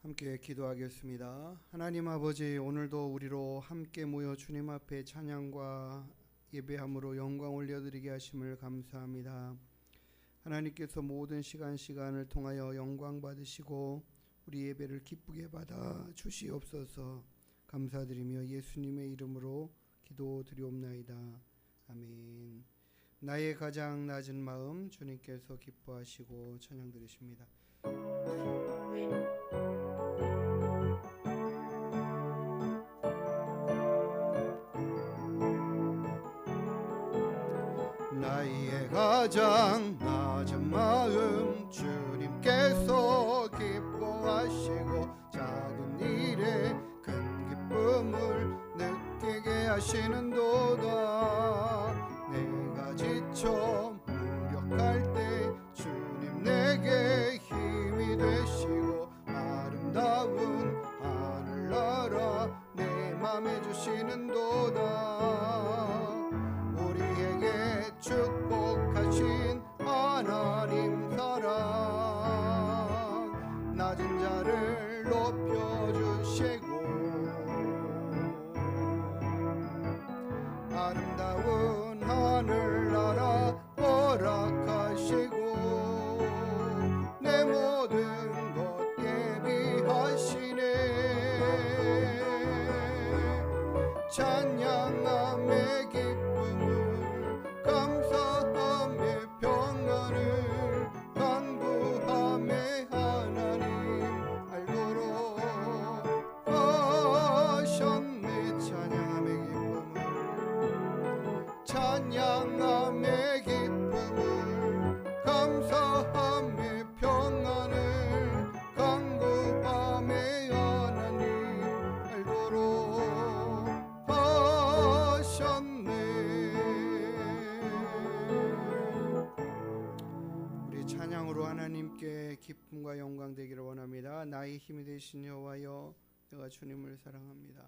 함께 기도하겠습니다. 하나님 아버지, 오늘도 우리로 함께 모여 주님 앞에 찬양과 예배함으로 영광 올려드리게 하심을 감사합니다. 하나님께서 모든 시간을 통하여 영광 받으시고 우리 예배를 기쁘게 받아 주시옵소서. 감사드리며 예수님의 이름으로 기도드리옵나이다. 아멘. 나의 가장 낮은 마음 주님께서 기뻐하시고 찬양 드리십니다. 나의 가장 낮은 마음 주님께서 기뻐하시고 작은 일에 큰 기쁨을 느끼게 하시는도다. 내가 지쳐 무력할 때 주님 내게 힘이 되시고 아름다운 하늘나라 내 맘에 주시는도다. 우리에게 축복하신 하나님 사랑 낮은 자를 높여주시고 아름다운 하늘나라 허락하시고 내 모든 것 예비하시네. 찬양함의 기쁨을 감사함의 평안을 간구함의 하나님 알도록 하셨네. 찬양함의 기쁨을 감사함의 평안을 간구함의 하나님 알도록 우리 찬양으로 하나님께 기쁨과 영광 되기를 원합니다. 나의 힘이 되신 여호와여, 내가 주님을 사랑합니다.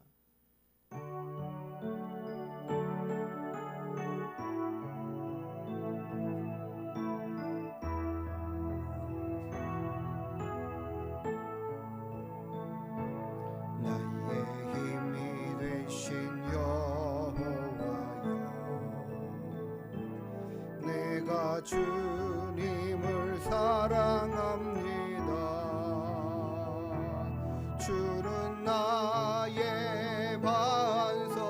나의 힘이 되신 여호와여, 내가 주님을 사랑합니다. 주는 나의 반석이시며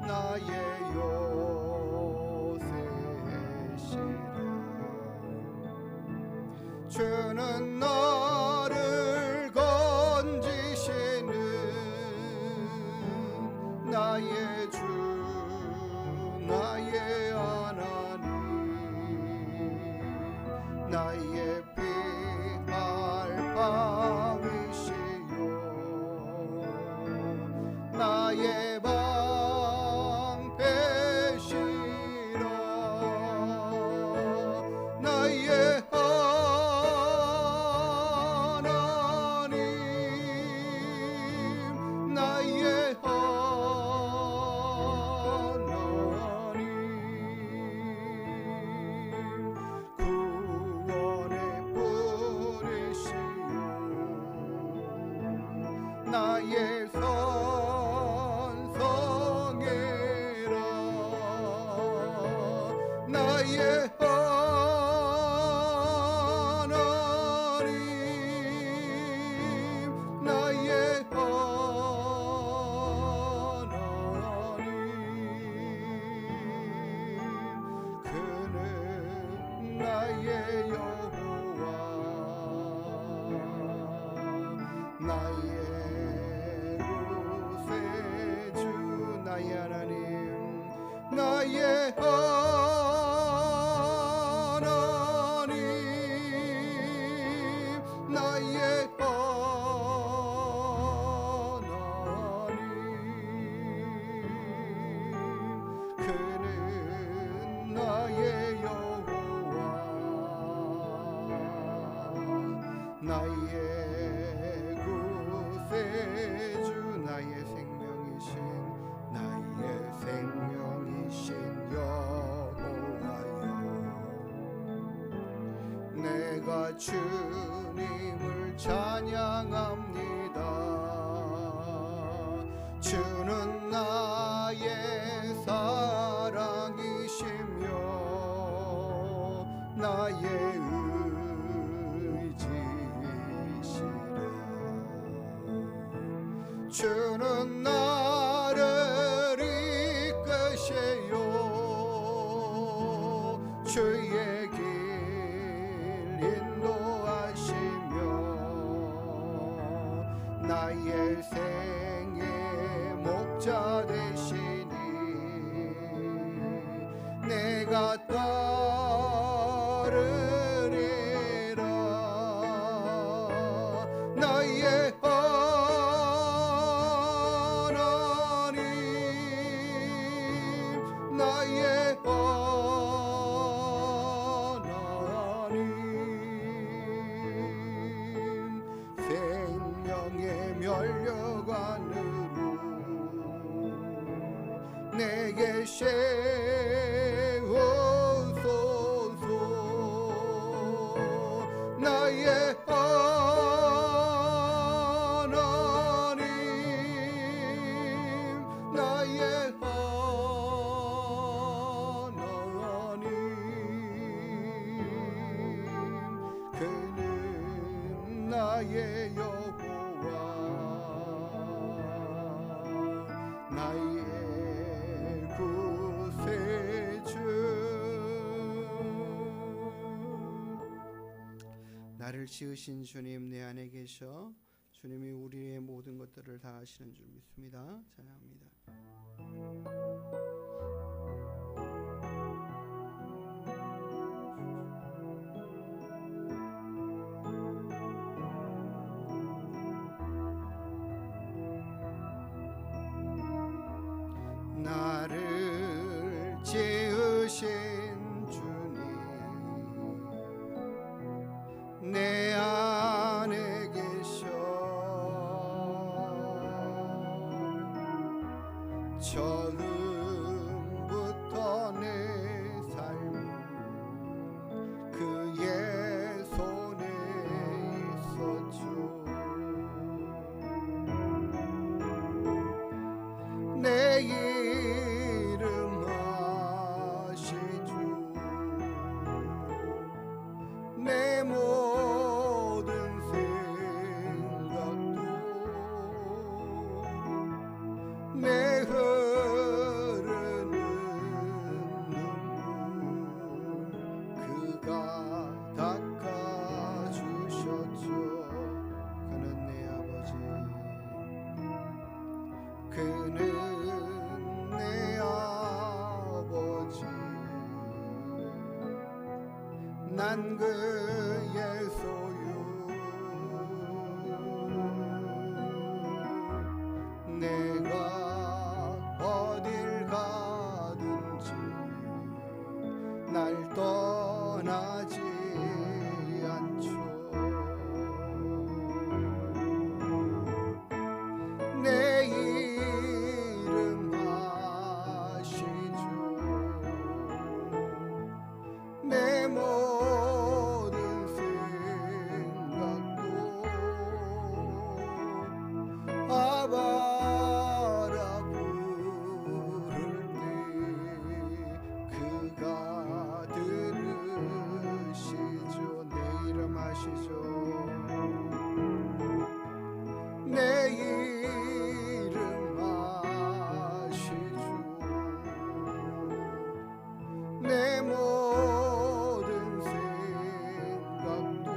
나의 요새시라. 주는 나를 건지시는 나의 주 나의 하나님 나의 피할 바위시요 나의 방패시라. 나의 하나님 나의 나의 선성이라. 나의 하나님 나의 하나님 그는 나의 여호와 나의 내가 주님을 찬양합니다. 주는 나의 사랑이시며 나의 의지시라. 주는 나를 이끄세요. 주의 길 인도하시며 나의 생의 목자 되시니 내가 따르리라. 나의 하나님, 나의 하나님, 생명의 면류관으로 내게 세우소서. 나의 하나님, 나의 하나님, 그는 나의 여호와, 나의 구세주. 나를 지으신 주님 내 안에 계셔 주님이 우리의 모든 것들을 다 아시는 줄 믿습니다. 찬양합니다. 나를 지으신 주님 내 안에 계셔 처음부터 내 삶은 그의 손에 있었죠. 내 이름 아시죠. 내 모든 생각도 내 흐르는 눈물 그가 닦아주셨죠. 그는 내 아버지, 그는 내 아버지, 난 그의 소유. 내가 어딜 가든지 날 떠나지 않죠. 내 이름 아시죠. 내 모든 생각도 아바라 부를 때 그가 들으시죠. 내 이름 아시죠. 내 이름 아시죠. 내 모든 생각도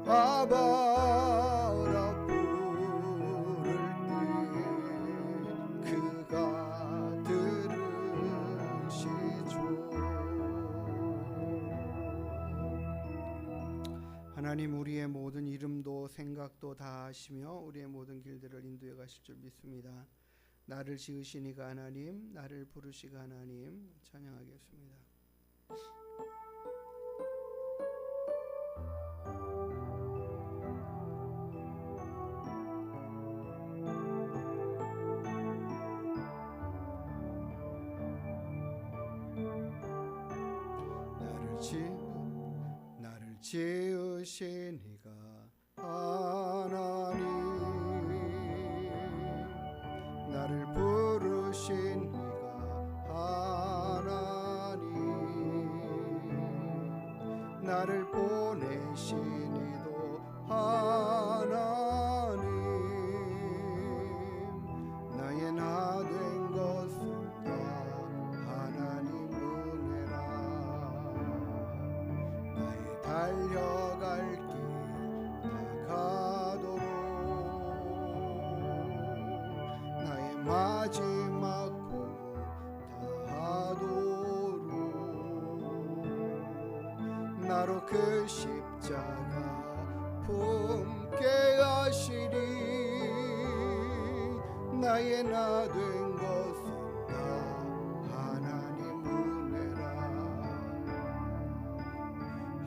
아바라 부를 때 그가 들으시죠. 하나님, 우리의 모든 이름도 생각도 다 아시며 우리의 모든 길들을 인도해 가실 줄 믿습니다. 나를 지으시니가 하나님, 나를 부르시가 하나님, 찬양하겠습니다. 나를 나를 지으신 이가 하나님, 나를 부르신 이가 하나님, 나를 보내신 이도 하나님, 나의 나 된 것은 다 하나님 은혜라. 나의 달려갈 길 다 가도록, 나의 마지막 꿈 다하도록, 나로 그 십자가 품게 하시리. 나의 나 된 것은 다 하나님 은혜라.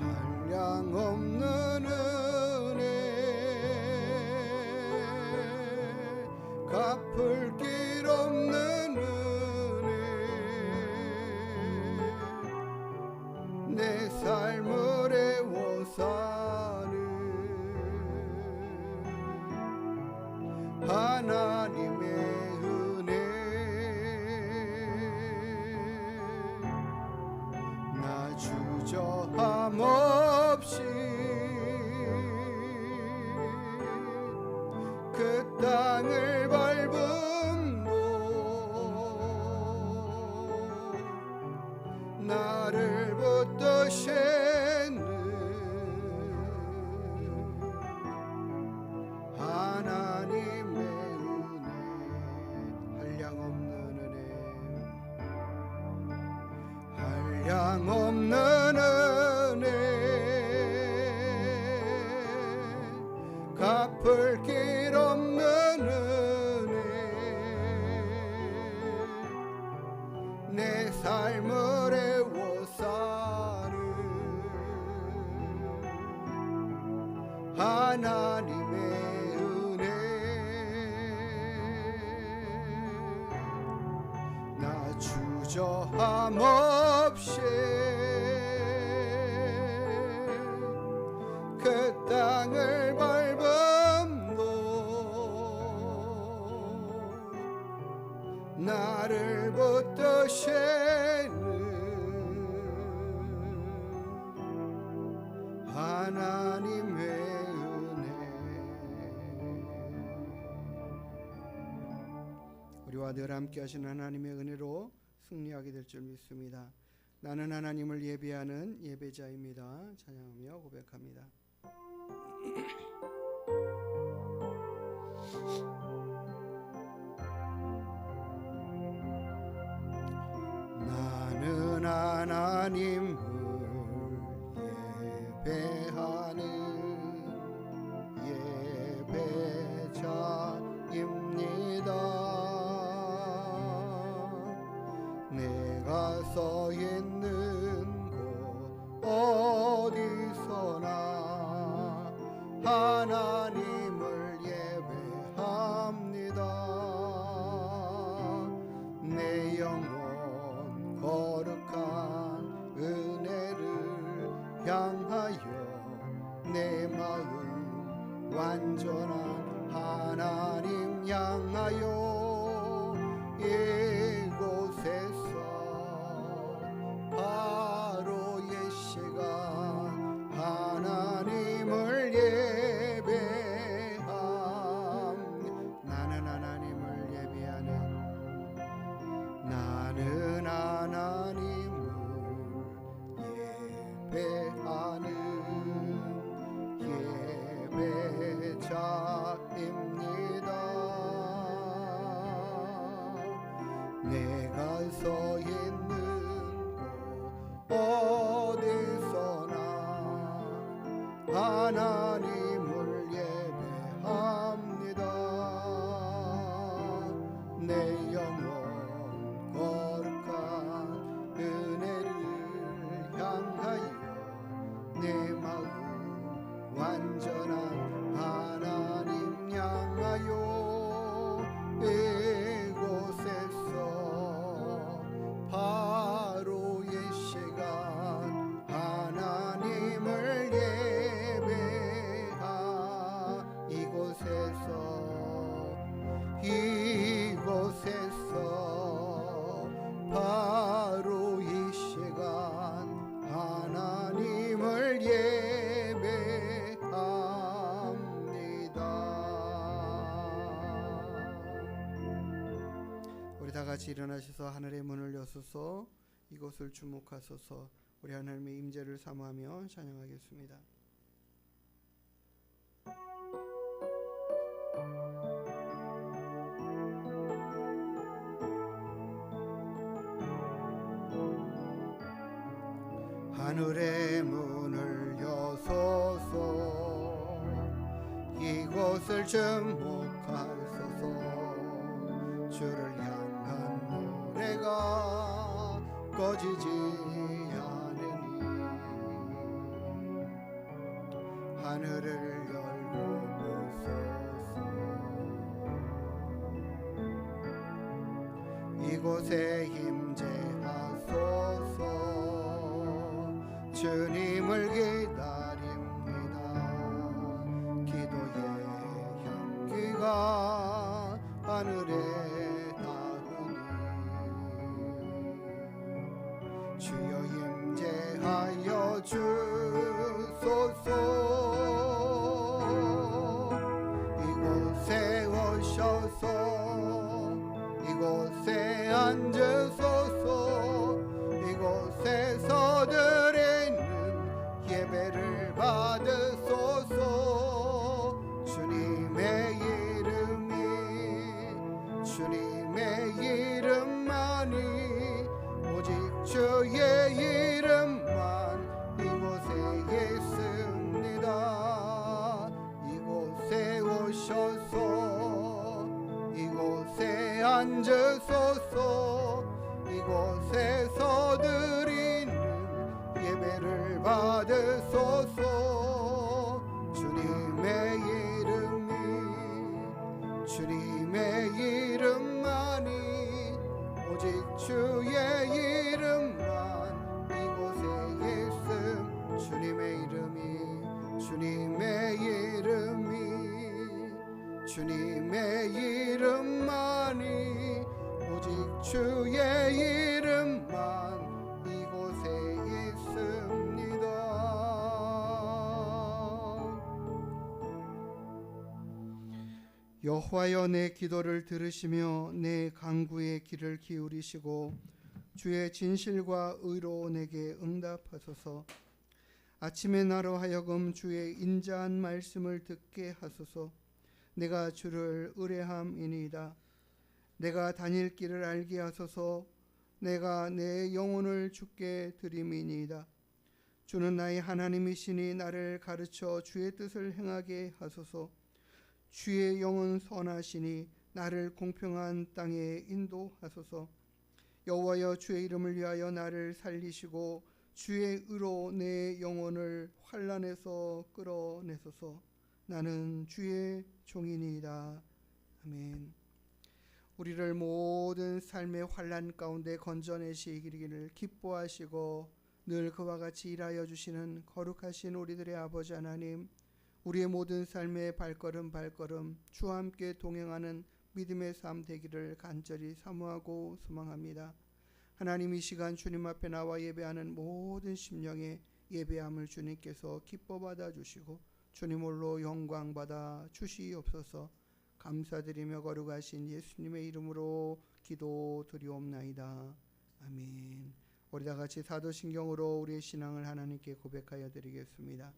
한량 없는 은혜, 갚을 길 없는 은혜, 내 삶을 애워 사는 하나님의 은혜. 나 주저함 없이 그 땅을 밟음도 나를 붙드시는 하나님의 은혜, 한량 없는 은혜, 한량 없는 은혜, 갚을 길 없는 은혜, 내 삶을 애워 사는 하나님의 은혜. 나 주저함 없이 그 땅을 밟음도 나를 붙드시는 하나님의 은혜. 우리와 늘 함께 하신 하나님의 은혜로 승리하게 될 줄 믿습니다. 나는 하나님을 예배하는 예배자입니다. 찬양하며 고백합니다. 나는 하나님을 예배하는 예배자입니다. 내가 서 있는 곳 어디서나 하나님을 예배합니다. 내 영혼 거룩한 은혜를 향하여 내 마음 완전한 하나님 향하여 이곳에서 바로 이 시간 하나님을 예배함. 나는 하나님을 예배하는, 나는 하나님을 예배하는 예배자입니다. 내가 서 있는 곳 어디서나 하나님을 예배합니다. 내 영혼 거룩한 은혜를 향하여 내 같이 일어나셔서 하늘의 문을 여소서 이곳을 주목하소서. 우리 하나님의 임재를 사모하며 찬양하겠습니다. 하늘의 문을 여소서 이곳을 주목하소서. 주를 향한 노래가 꺼지지 않으니 하늘을 열고 보소서. 이곳에 임재하소서. 주님을 기다립니다. 기도의 향기가 하늘에 닿으니 주여 임재하여 주소서. 이곳에 오셔서 이곳에 앉으소서. 이곳에서 드리는 예배를 받으소서. 주님의 이름만이 오직 주의 이름만 이곳에 있습니다. 이곳에 오셔서 이곳에 앉으소서. 이곳에서 드리는 예배를 받으소서. 주님의 이름만이 오직 주의 이름만 이곳에 있음. 주님의 이름만이 오직 주의 이름만 이곳에 있습니다. 여호와여 내 기도를 들으시며 내 간구의 귀를 기울이시고 주의 진실과 의로 내게 응답하소서. 아침에 나로 하여금 주의 인자한 말씀을 듣게 하소서. 내가 주를 의뢰함이니이다. 내가 다닐 길을 알게 하소서. 내가 내 영혼을 주께 드림이니이다. 주는 나의 하나님이시니 나를 가르쳐 주의 뜻을 행하게 하소서. 주의 영은 선하시니 나를 공평한 땅에 인도하소서. 여호와여 주의 이름을 위하여 나를 살리시고 주의 의로 내 영혼을 환난에서 끌어내소서. 나는 주의 종이니이다. 아멘. 우리를 모든 삶의 환난 가운데 건져내시기를 기뻐하시고 늘 그와 같이 일하여 주시는 거룩하신 우리들의 아버지 하나님, 우리의 모든 삶의 발걸음 주와 함께 동행하는 믿음의 삶 되기를 간절히 사모하고 소망합니다. 하나님, 이 시간 주님 앞에 나와 예배하는 모든 심령의 예배함을 주님께서 기뻐 받아 주시고 주님 홀로 영광 받아 주시옵소서. 감사드리며 거룩하신 예수님의 이름으로 기도드리옵나이다. 아멘. 우리 다 같이 사도신경으로 우리의 신앙을 하나님께 고백하여 드리겠습니다.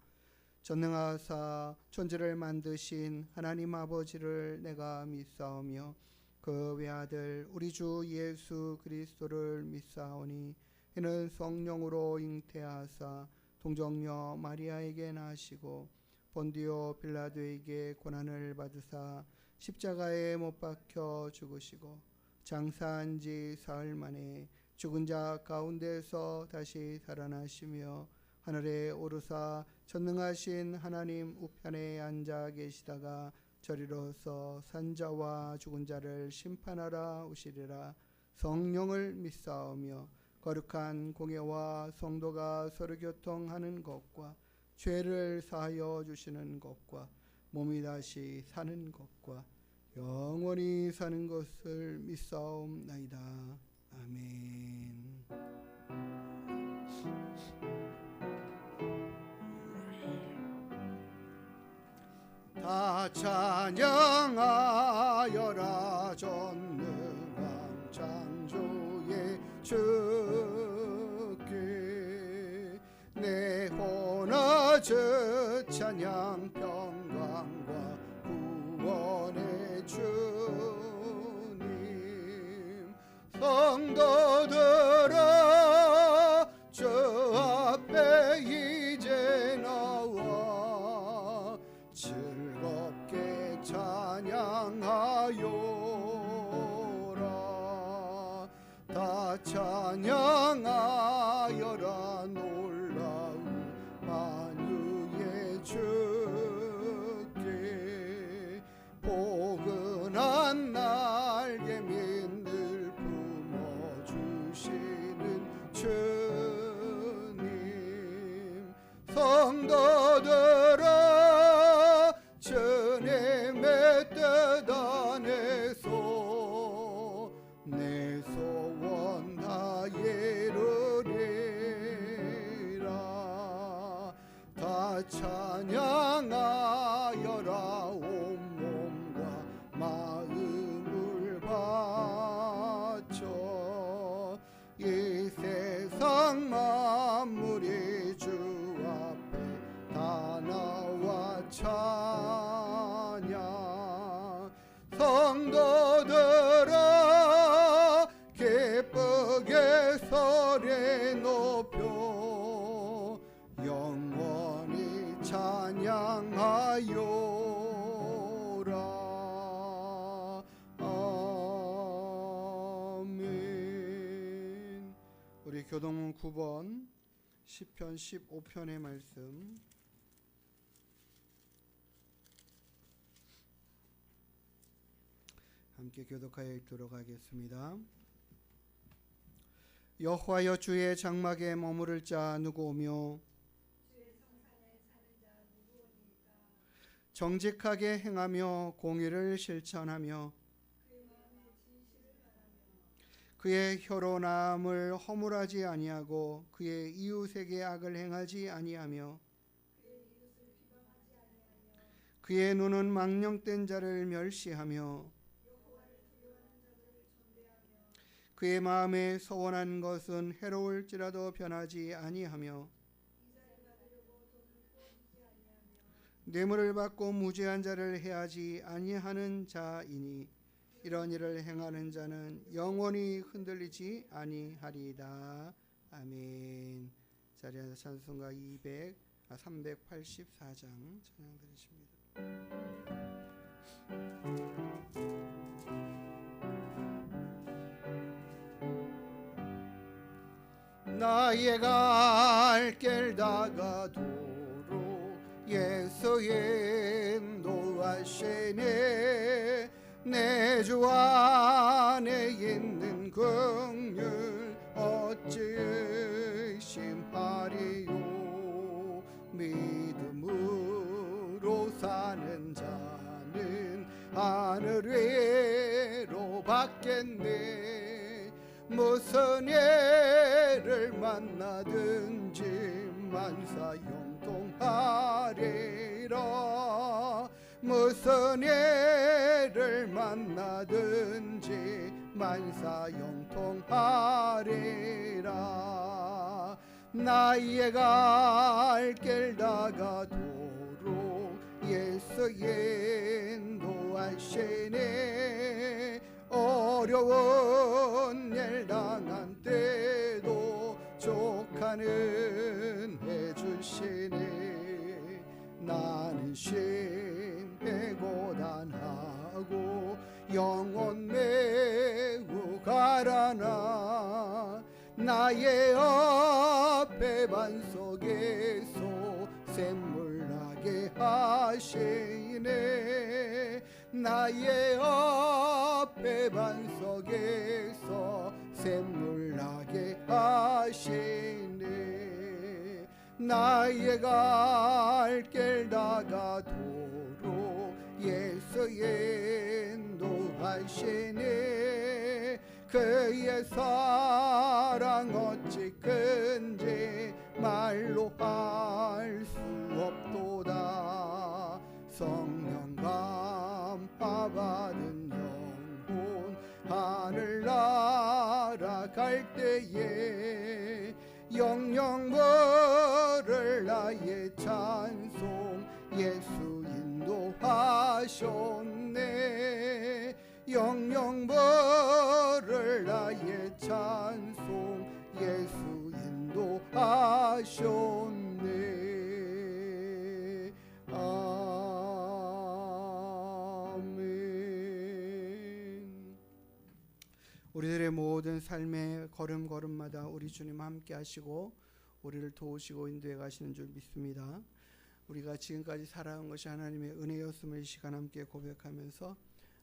전능하사 천지를 만드신 하나님 아버지를 내가 믿사오며 그 외아들 우리 주 예수 그리스도를 믿사오니 이는 성령으로 잉태하사 동정녀 마리아에게 나시고 본디오 빌라도에게 고난을 받으사 십자가에 못 박혀 죽으시고 장사한 지 사흘 만에 죽은 자 가운데서 다시 살아나시며 하늘에 오르사 전능하신 하나님 우편에 앉아 계시다가 저리로서 산자와 죽은 자를 심판하라 오시리라. 성령을 믿사오며 거룩한 공예와 성도가 서로 교통하는 것과 죄를 사하여 주시는 것과 몸이 다시 사는 것과 영원히 사는 것을 믿사옵나이다. 아멘. 다 찬양하여라 전능왕 장 주께 내 혼아저 찬양 평강과 구원의 주님 성도들아 저 앞에 이제 나와 즐겁게 찬양하여라 다 찬양하여라 놀라운 만유의 주께 포근한 날개 민들 품어주시는 주님 성도들아 주님의 뜻 안에서 내 소원 다 이루리라 다 찬양하여라 온몸과 마음을 바쳐 이 세상 만물이 주 앞에 다 나와 찬양 성도들아 기쁘게 소리 높여 영원히 찬양하여라 아멘. 우리 교동문 9번 시편 15편의 말씀 함께 교독하여 읽도록 하겠습니다. 여호와여 주의 장막에 머무를 자 누구오며 정직하게 행하며 공의를 실천하며 그의 혀로 남을 허물하지 아니하고 그의 이웃에게 악을 행하지 아니하며 그의 눈은 망령된 자를 멸시하며 그의 마음에 소원한 것은 해로울지라도 변하지 아니하며 뇌물을 받고 무죄한 자를 해하지 아니하는 자이니 이런 일을 행하는 자는 영원히 흔들리지 아니하리이다. 아멘. 자리에서 찬송가 384장 찬양 드리십니다. 나의 갈 길 다가도록 예수 인도하시네 내 주 안에 있는 긍휼 어찌 의심하리요 믿음으로 사는 자는 하늘 위로 받겠네 무슨 예를 만나든지 만사형통하리라 무슨 예를 만나든지 만사형통하리라 나의 갈 길 다가도록 예수 인도하시네 어려운 일 당한 때도 족하는 해주시네 나는 심히 고단하고 영혼 매우 가라나 나의 앞에 반석에서 샘물 나게 하시네 나의 앞에 반석에서 샘물 나게 하시네 나의 갈 길 다가도록 예수 인도하시네 그의 사랑 어찌 큰지 말로 할 수 없도다 성령 감화 받은 영혼 하늘나라 갈 때에 영영 모를 나의 찬송 예수 인도하셨네. 영영 모를 나의 찬송 예수 인도하셨네. 아멘. 우리들의 모든 삶의 걸음걸음마다 우리 주님 함께 하시고 우리를 도우시고 인도해 가시는 줄 믿습니다. 우리가 지금까지 살아온 것이 하나님의 은혜였음을 이 시간 함께 고백하면서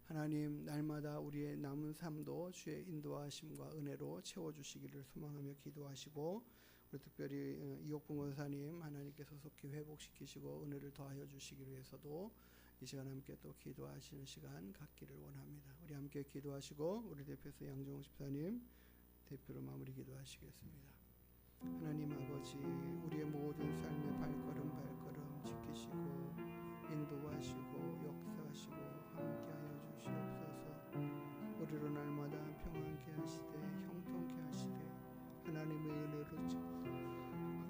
하나님 날마다 우리의 남은 삶도 주의 인도하심과 은혜로 채워주시기를 소망하며 기도하시고, 우리 특별히 이옥분 권사님 하나님께서 속히 회복시키시고 은혜를 더하여 주시기 위해서도 이 시간 함께 또 기도하시는 시간 갖기를 원합니다. 우리 함께 기도하시고 우리 대표서 양정호 집사님 대표로 마무리 기도하시겠습니다. 하나님 아버지, 우리의 모든 삶의 발걸음 지키시고 인도하시고 역사하시고 함께하여 주시옵소서. 우리로 날마다 평안케 하시되 형통케 하시되 하나님의 은혜로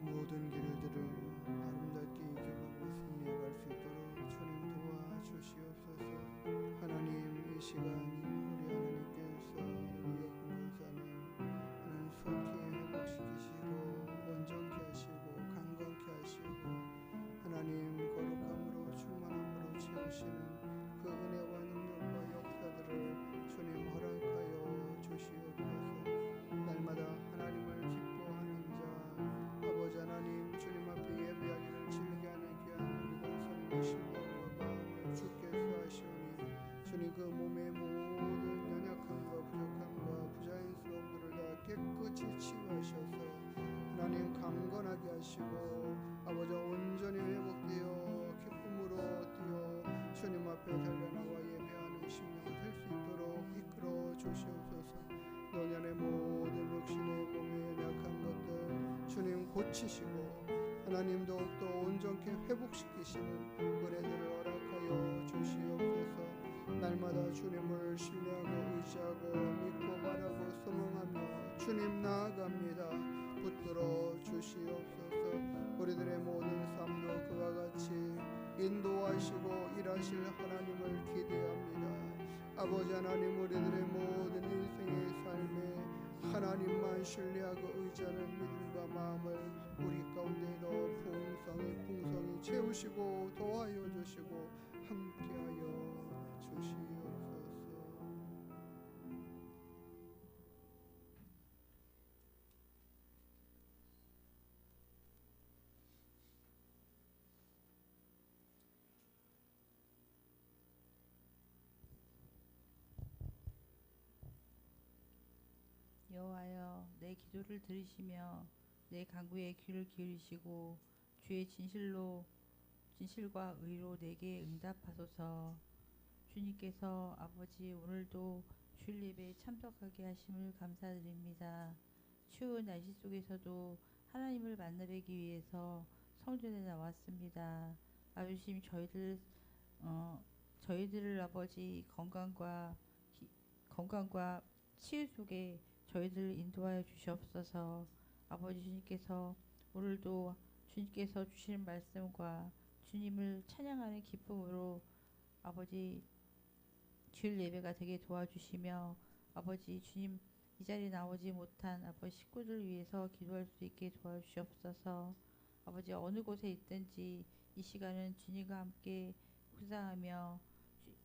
모든 길들을 아름답게 이겨가고 승리할 수 있도록 주님 도와주시옵소서. 하나님 이 시간 우리 하나님께서 우리 권사님 하나님 속히 회복시키시고 온전케 하시고 강건케 하시고 하나님 거룩함으로 충만함으로 채우시는 그 은혜와 능력과 역사들을 주님 허락하여 주시옵소서. 날마다 하나님을 기뻐하는 자 아버지 하나님 주님 앞에 예배하기를 즐겨하는 귀한 우리 권사님의 심령과 마음을 주께서 하시오니 주님 그 몸의 모든 연약함과 부족함과 부자연스러움들을 다 깨끗이 치유하셔서 하나님 강건하게 하시고 아버지 온전히 회복되어 기쁨으로 뛰어 주님 앞에 달려나와 예배하는 심령 될 수 있도록 이끌어 주시옵소서. 노년의 모든 육신의 몸의 연약한 것들 주님 고치시고 하나님 더욱더 온전케 회복시키시는 은혜들을 허락하여 주시옵소서. 날마다 주님을 신뢰하고 의지하고 믿고 바라고 소망하며 주님 나아갑니다. 붙들어 주시옵소서. 우리들의 모든 삶도 그와 같이 인도하시고 일하실 하나님을 기대합니다. 아버지 하나님, 우리들의 모든 인생의 삶에 하나님만 신뢰하고 의지하는 믿음과 마음을 우리 가운데도 풍성히 채우시고 도와여 주시고 함께하여 주시옵소서. 여호와여, 내 기도를 들으시며 내 간구에 귀를 기울이시고 주의 진실과 의로 내게 응답하소서. 주님께서 아버지 오늘도 주일 예배에 참석하게 하심을 감사드립니다. 추운 날씨 속에서도 하나님을 만나뵈기 위해서 성전에 나왔습니다. 아버지 저희들을 아버지 건강과 치유 속에 저희들을 인도하여 주시옵소서. 아버지 주님께서 오늘도 주님께서 주시는 말씀과 주님을 찬양하는 기쁨으로 아버지 주일 예배가 되게 도와주시며 아버지 주님 이 자리에 나오지 못한 아버지 식구들을 위해서 기도할 수 있게 도와주시옵소서. 아버지 어느 곳에 있든지 이 시간은 주님과 함께 묵상하며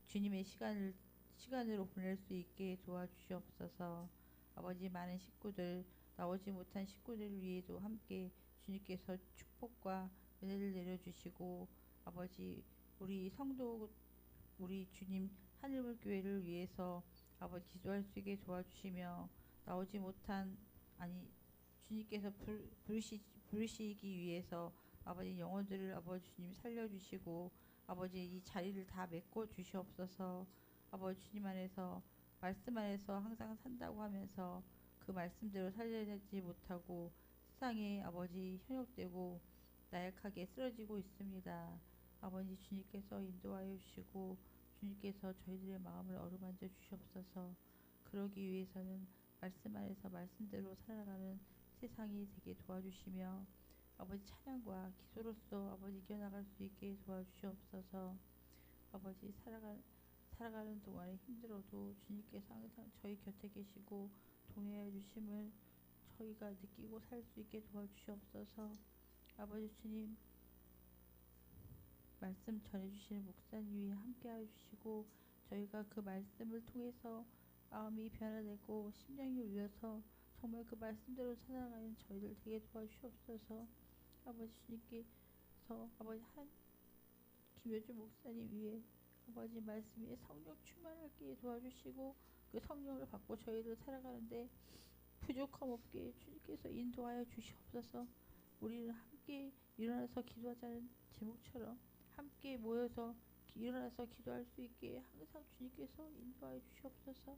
주님의 시간으로 보낼 수 있게 도와주시옵소서. 아버지 많은 식구들 나오지 못한 식구들을 위해도 함께 주님께서 축복과 은혜를 내려주시고 아버지 우리 성도 우리 주님 하늘물 교회를 위해서 아버지 기도할 수 있게 도와주시며 나오지 못한 주님께서 부르시기 위해서 아버지 영혼들을 아버지 주님 살려주시고 아버지 이 자리를 다 메꿔 주시옵소서. 아버지 주님 안에서 말씀 안에서 항상 산다고 하면서 그 말씀대로 살려내지 못하고 세상에 아버지 현혹되고 나약하게 쓰러지고 있습니다. 아버지 주님께서 인도하여 주시고 주님께서 저희들의 마음을 어루만져 주시옵소서. 그러기 위해서는 말씀 안에서 말씀대로 살아가는 세상이 되게 도와주시며 아버지 찬양과 기도로서 아버지 이겨나갈 수 있게 도와주시옵소서. 아버지 살아가는 동안에 힘들어도 주님께서 항상 저희 곁에 계시고 동행해 주심을 저희가 느끼고 살 수 있게 도와주시옵소서. 아버지 주님 말씀 전해주시는 목사님이 함께해 주시고 저희가 그 말씀을 통해서 마음이 변화되고 심령이 울려서 정말 그 말씀대로 살아가는 저희들 되게 도와주시옵소서. 아버지 주님께서 아버지 김효주 목사님 위에 아버지 말씀 위에 성령 충만하게 도와주시고 그 성령을 받고 저희들 살아가는데 부족함 없게 주님께서 인도하여 주시옵소서. 우리는 함께 일어나서 기도하자는 제목처럼 함께 모여서 일어나서 기도할 수 있게 항상 주님께서 인도하여 주시옵소서.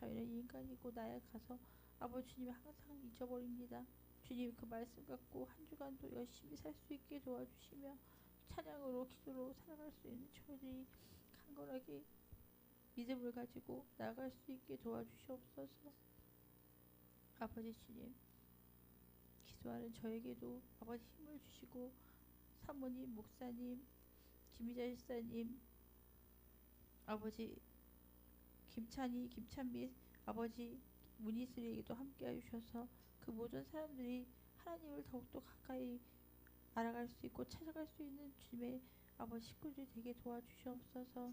저희는 인간이고 나약해서 아버지 주님이 항상 잊어버립니다. 주님 그 말씀 갖고 한 주간도 열심히 살 수 있게 도와주시며 찬양으로 기도로 살아갈 수 있는 저희들이 강건하게 믿음을 가지고 나아갈 수 있게 도와주시옵소서. 아버지 주님 기도하는 저에게도 아버지 힘을 주시고 사모님, 목사님, 김희자 집사님, 아버지 김찬미 아버지 문희슬에게도 함께 해주셔서 그 모든 사람들이 하나님을 더욱더 가까이 알아갈 수 있고 찾아갈 수 있는 주님의 아버지 식구들이 되게 도와주시옵소서.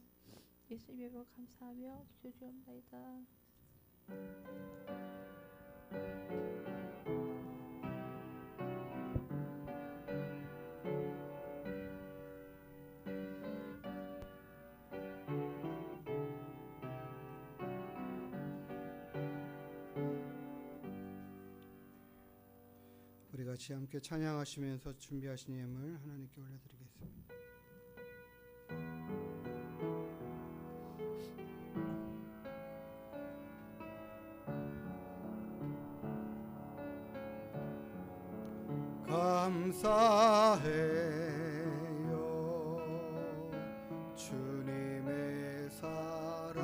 예수님의 이름으로 감사하며 기도드리옵나이다. 우리 같이 함께 찬양하시면서 준비하신 예물 하나님께 올려드리겠습니다. 감사해요 주님의 사랑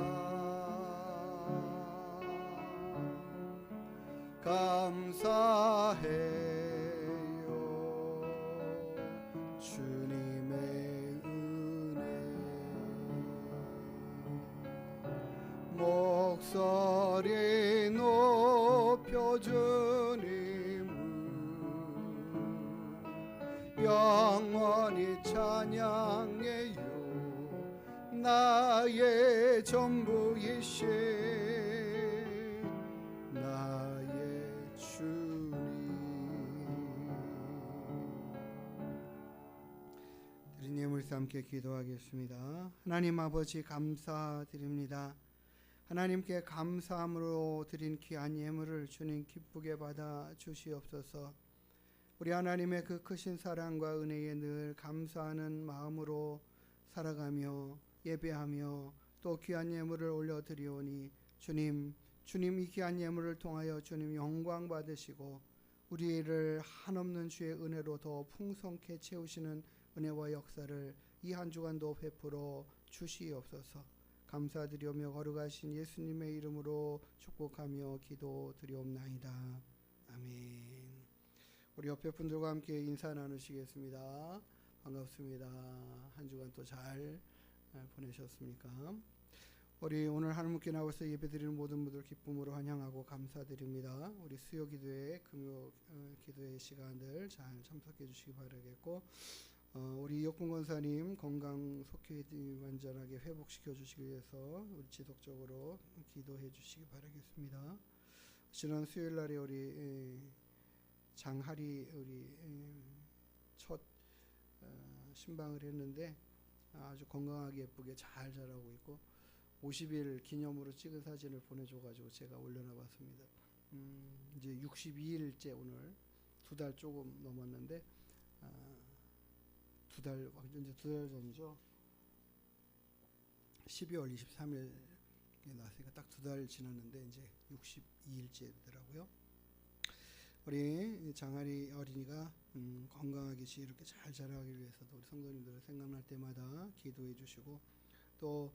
감사해요 주님의 은혜 목소리 높여 주님을 영원히 찬양해요 나의 전부이신 나의 주님. 드린 예물과 함께 기도하겠습니다. 하나님 아버지 감사드립니다. 하나님께 감사함으로 드린 귀한 예물을 주님 기쁘게 받아 주시옵소서. 우리 하나님의 그 크신 사랑과 은혜에 늘 감사하는 마음으로 살아가며 예배하며 또 귀한 예물을 올려드리오니 주님 이 귀한 예물을 통하여 주님 영광 받으시고 우리를 한없는 주의 은혜로 더 풍성케 채우시는 은혜와 역사를 이 한 주간도 베풀어 주시옵소서. 감사드리오며 거룩하신 예수님의 이름으로 축복하며 기도드리옵나이다. 아멘. 우리 옆에 분들과 함께 인사 나누시겠습니다. 반갑습니다. 한 주간 또 잘 보내셨습니까? 우리 오늘 하나님께 나와서 예배드리는 모든 분들 기쁨으로 환영하고 감사드립니다. 우리 수요 기도회, 금요 기도회 시간들 잘 참석해 주시기 바라겠고 우리 이혁분 권사님 건강 속히 완전하게 회복시켜 주시기 위해서 우리 지속적으로 기도해 주시기 바라겠습니다. 지난 수요일 날에 우리 장하리 우리 첫 신방을 했는데 아주 건강하게 예쁘게 잘 자라고 있고 50일 기념으로 찍은 사진을 보내줘가지고 제가 올려놔봤습니다. 이제 62일째 오늘 2달 조금 넘었는데 이제 2달 전이죠. 12월 23일에 나왔으니까 딱 2달 지났는데 이제 62일째더라고요. 우리 장아리 어린이가 건강하게 이렇게 잘 자라기 위해서도 우리 성도님들을 생각날 때마다 기도해 주시고 또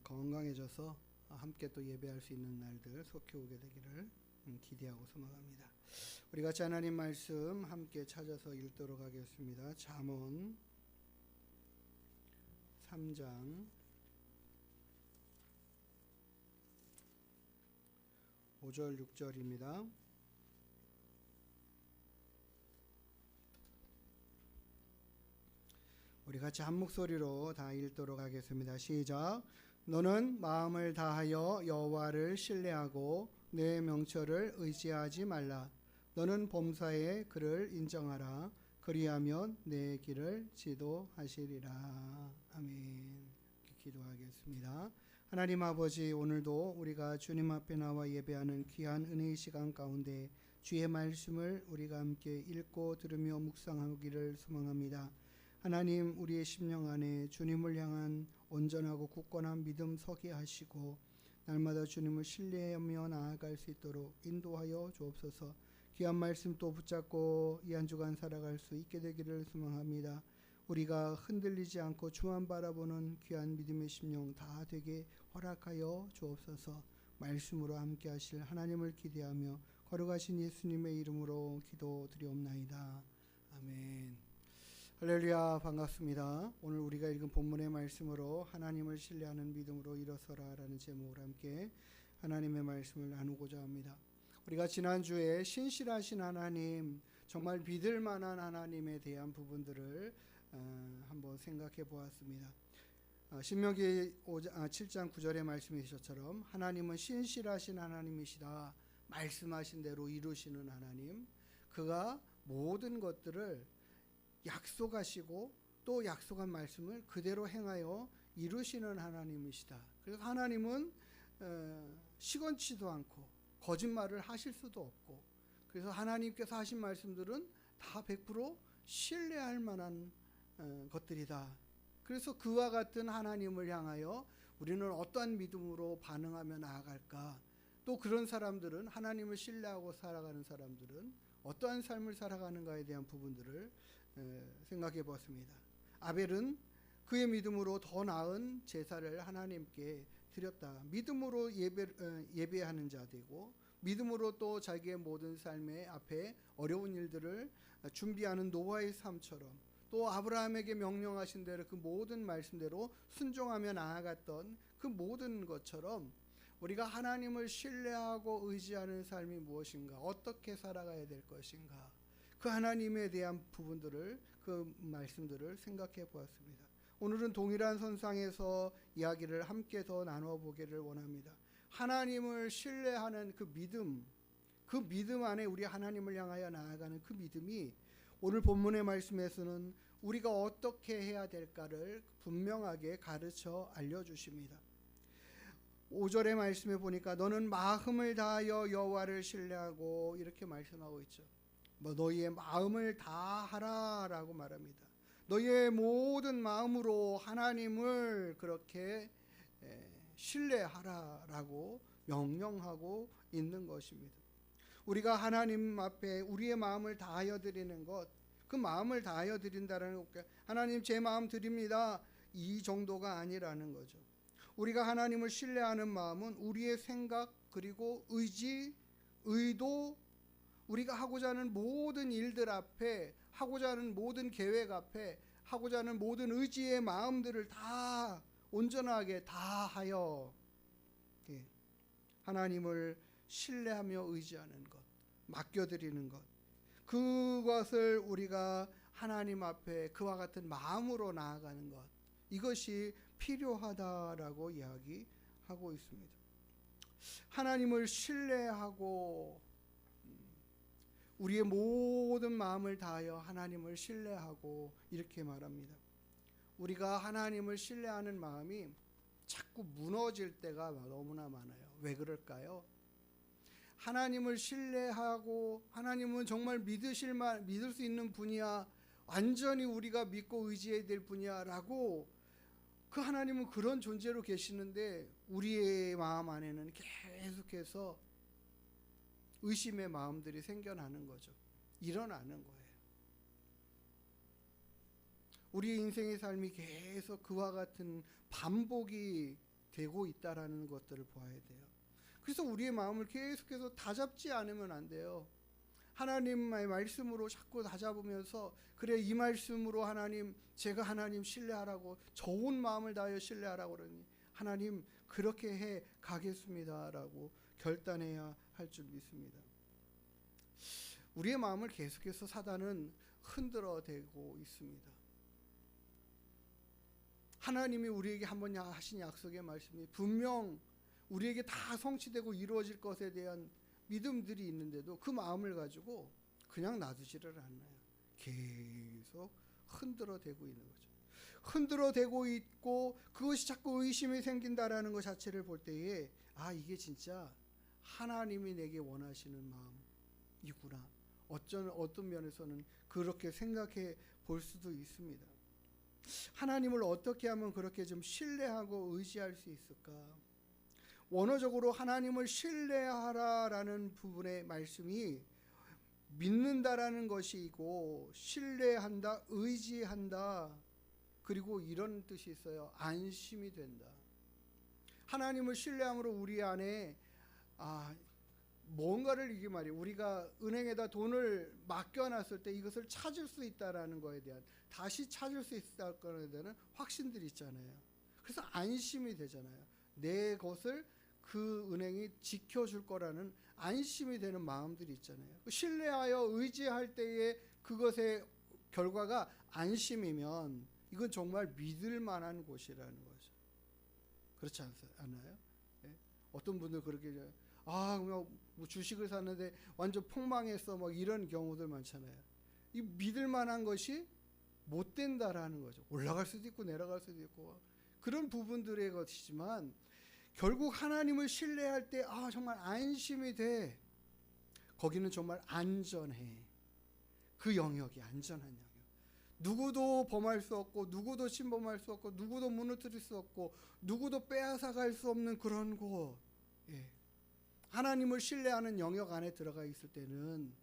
건강해져서 함께 또 예배할 수 있는 날들 속히 오게 되기를 기대하고 소망합니다. 우리 같이 하나님 말씀 함께 찾아서 읽도록 하겠습니다. 잠언 3장 5절 6절입니다. 우리 같이 한 목소리로 다 읽도록 하겠습니다. 시작. 너는 마음을 다하여 여호와를 신뢰하고 내 명철을 의지하지 말라. 너는 범사에 그를 인정하라. 그리하면 내 길을 지도하시리라. 아멘. 기도하겠습니다. 하나님 아버지, 오늘도 우리가 주님 앞에 나와 예배하는 귀한 은혜의 시간 가운데 주의 말씀을 우리가 함께 읽고 들으며 묵상하기를 소망합니다. 하나님, 우리의 심령 안에 주님을 향한 온전하고 굳건한 믿음 서게 하시고 날마다 주님을 신뢰하며 나아갈 수 있도록 인도하여 주옵소서. 귀한 말씀 또 붙잡고 이 한 주간 살아갈 수 있게 되기를 소망합니다. 우리가 흔들리지 않고 주만 바라보는 귀한 믿음의 심령 다 되게 허락하여 주옵소서. 말씀으로 함께 하실 하나님을 기대하며 거룩하신 예수님의 이름으로 기도드리옵나이다. 아멘. 할렐루야. 반갑습니다. 오늘 우리가 읽은 본문의 말씀으로 하나님을 신뢰하는 믿음으로 일어서라 라는 제목으로 함께 하나님의 말씀을 나누고자 합니다. 우리가 지난주에 신실하신 하나님, 정말 믿을 만한 하나님에 대한 부분들을 한번 생각해 보았습니다. 신명기 7장 9절의 말씀이셨처럼 하나님은 신실하신 하나님이시다. 말씀하신 대로 이루시는 하나님, 그가 모든 것들을 약속하시고 또 약속한 말씀을 그대로 행하여 이루시는 하나님이시다. 그래서 하나님은 시건치도 않고 거짓말을 하실 수도 없고, 그래서 하나님께서 하신 말씀들은 다 100% 신뢰할 만한 것들이다. 그래서 그와 같은 하나님을 향하여 우리는 어떠한 믿음으로 반응하며 나아갈까? 또 그런 사람들은, 하나님을 신뢰하고 살아가는 사람들은 어떠한 삶을 살아가는가에 대한 부분들을 생각해 보았습니다. 아벨은 그의 믿음으로 더 나은 제사를 하나님께 드렸다. 믿음으로 예배하는 자 되고, 믿음으로 또 자기의 모든 삶의 앞에 어려운 일들을 준비하는 노아의 삶처럼, 또 아브라함에게 명령하신 대로 그 모든 말씀대로 순종하며 나아갔던 그 모든 것처럼 우리가 하나님을 신뢰하고 의지하는 삶이 무엇인가, 어떻게 살아가야 될 것인가, 그 하나님에 대한 부분들을, 그 말씀들을 생각해 보았습니다. 오늘은 동일한 선상에서 이야기를 함께 더 나누어 보기를 원합니다. 하나님을 신뢰하는 그 믿음 안에 우리 하나님을 향하여 나아가는 그 믿음이 오늘 본문의 말씀에서는 우리가 어떻게 해야 될까를 분명하게 가르쳐 알려주십니다. 5절의 말씀에 보니까 너는 마음을 다하여 여호와를 신뢰하고 이렇게 말씀하고 있죠. 너희의 마음을 다하라 라고 말합니다. 너희의 모든 마음으로 하나님을 그렇게 신뢰하라 라고 명령하고 있는 것입니다. 우리가 하나님 앞에 우리의 마음을 다하여 드리는 것, 그 마음을 다하여 드린다는 것, 하나님 제 마음 드립니다, 이 정도가 아니라는 거죠. 우리가 하나님을 신뢰하는 마음은 우리의 생각, 그리고 의지, 의도, 우리가 하고자 하는 모든 일들 앞에, 하고자 하는 모든 계획 앞에, 하고자 하는 모든 의지의 마음들을 다 온전하게 다하여 하나님을 신뢰하며 의지하는 것, 맡겨드리는 것, 그것을 우리가 하나님 앞에 그와 같은 마음으로 나아가는 것, 이것이 필요하다라고 이야기하고 있습니다. 하나님을 신뢰하고 우리의 모든 마음을 다하여 하나님을 신뢰하고 이렇게 말합니다. 우리가 하나님을 신뢰하는 마음이 자꾸 무너질 때가 너무나 많아요. 왜 그럴까요? 하나님을 신뢰하고 하나님은 정말 믿을 수 있는 분이야, 완전히 우리가 믿고 의지해야 될 분이야 라고, 그 하나님은 그런 존재로 계시는데 우리의 마음 안에는 계속해서 의심의 마음들이 생겨나는 거죠. 일어나는 거예요. 우리의 인생의 삶이 계속 그와 같은 반복이 되고 있다라는 것들을 보아야 돼요. 그래서 우리의 마음을 계속해서 다잡지 않으면 안 돼요. 하나님의 말씀으로 자꾸 다잡으면서 그래 이 말씀으로 하나님 제가 하나님 신뢰하라고 좋은 마음을 다하여 신뢰하라고 그러니 하나님 그렇게 해 가겠습니다라고 결단해야 할 줄 믿습니다. 우리의 마음을 계속해서 사단은 흔들어 대고 있습니다. 하나님이 우리에게 한번 하신 약속의 말씀이 분명 우리에게 다 성취되고 이루어질 것에 대한 믿음들이 있는데도 그 마음을 가지고 그냥 놔두지를 않아요. 계속 흔들어 대고 있는 거죠. 흔들어 대고 있고 그것이 자꾸 의심이 생긴다라는 것 자체를 볼 때에 아 이게 진짜 하나님이 내게 원하시는 마음이구나. 어떤 면에서는 그렇게 생각해 볼 수도 있습니다. 하나님을 어떻게 하면 그렇게 좀 신뢰하고 의지할 수 있을까? 원어적으로 하나님을 신뢰하라라는 부분의 말씀이 믿는다라는 것이고 신뢰한다, 의지한다, 그리고 이런 뜻이 있어요. 안심이 된다. 하나님을 신뢰함으로 우리 안에 뭔가를 이게 말이에요. 우리가 은행에다 돈을 맡겨놨을 때 이것을 찾을 수 있다라는 거에 대한 다시 찾을 수 있다는 거에 대한 확신들이 있잖아요. 그래서 안심이 되잖아요. 내 것을 그 은행이 지켜줄 거라는 안심이 되는 마음들이 있잖아요. 신뢰하여 의지할 때에 그것의 결과가 안심이면 이건 정말 믿을 만한 곳이라는 거죠. 그렇지 않아요? 네? 어떤 분들 그렇게 그냥 뭐 주식을 샀는데 완전 폭망했어 막 이런 경우들 많잖아요. 이 믿을 만한 것이 못 된다라는 거죠. 올라갈 수도 있고 내려갈 수도 있고 그런 부분들의 것이지만 결국 하나님을 신뢰할 때 정말 안심이 돼. 거기는 정말 안전해. 그 영역이 안전한 영역. 누구도 범할 수 없고 누구도 침범할 수 없고 누구도 무너뜨릴 수 없고 누구도 빼앗아갈 수 없는 그런 곳. 하나님을 신뢰하는 영역 안에 들어가 있을 때는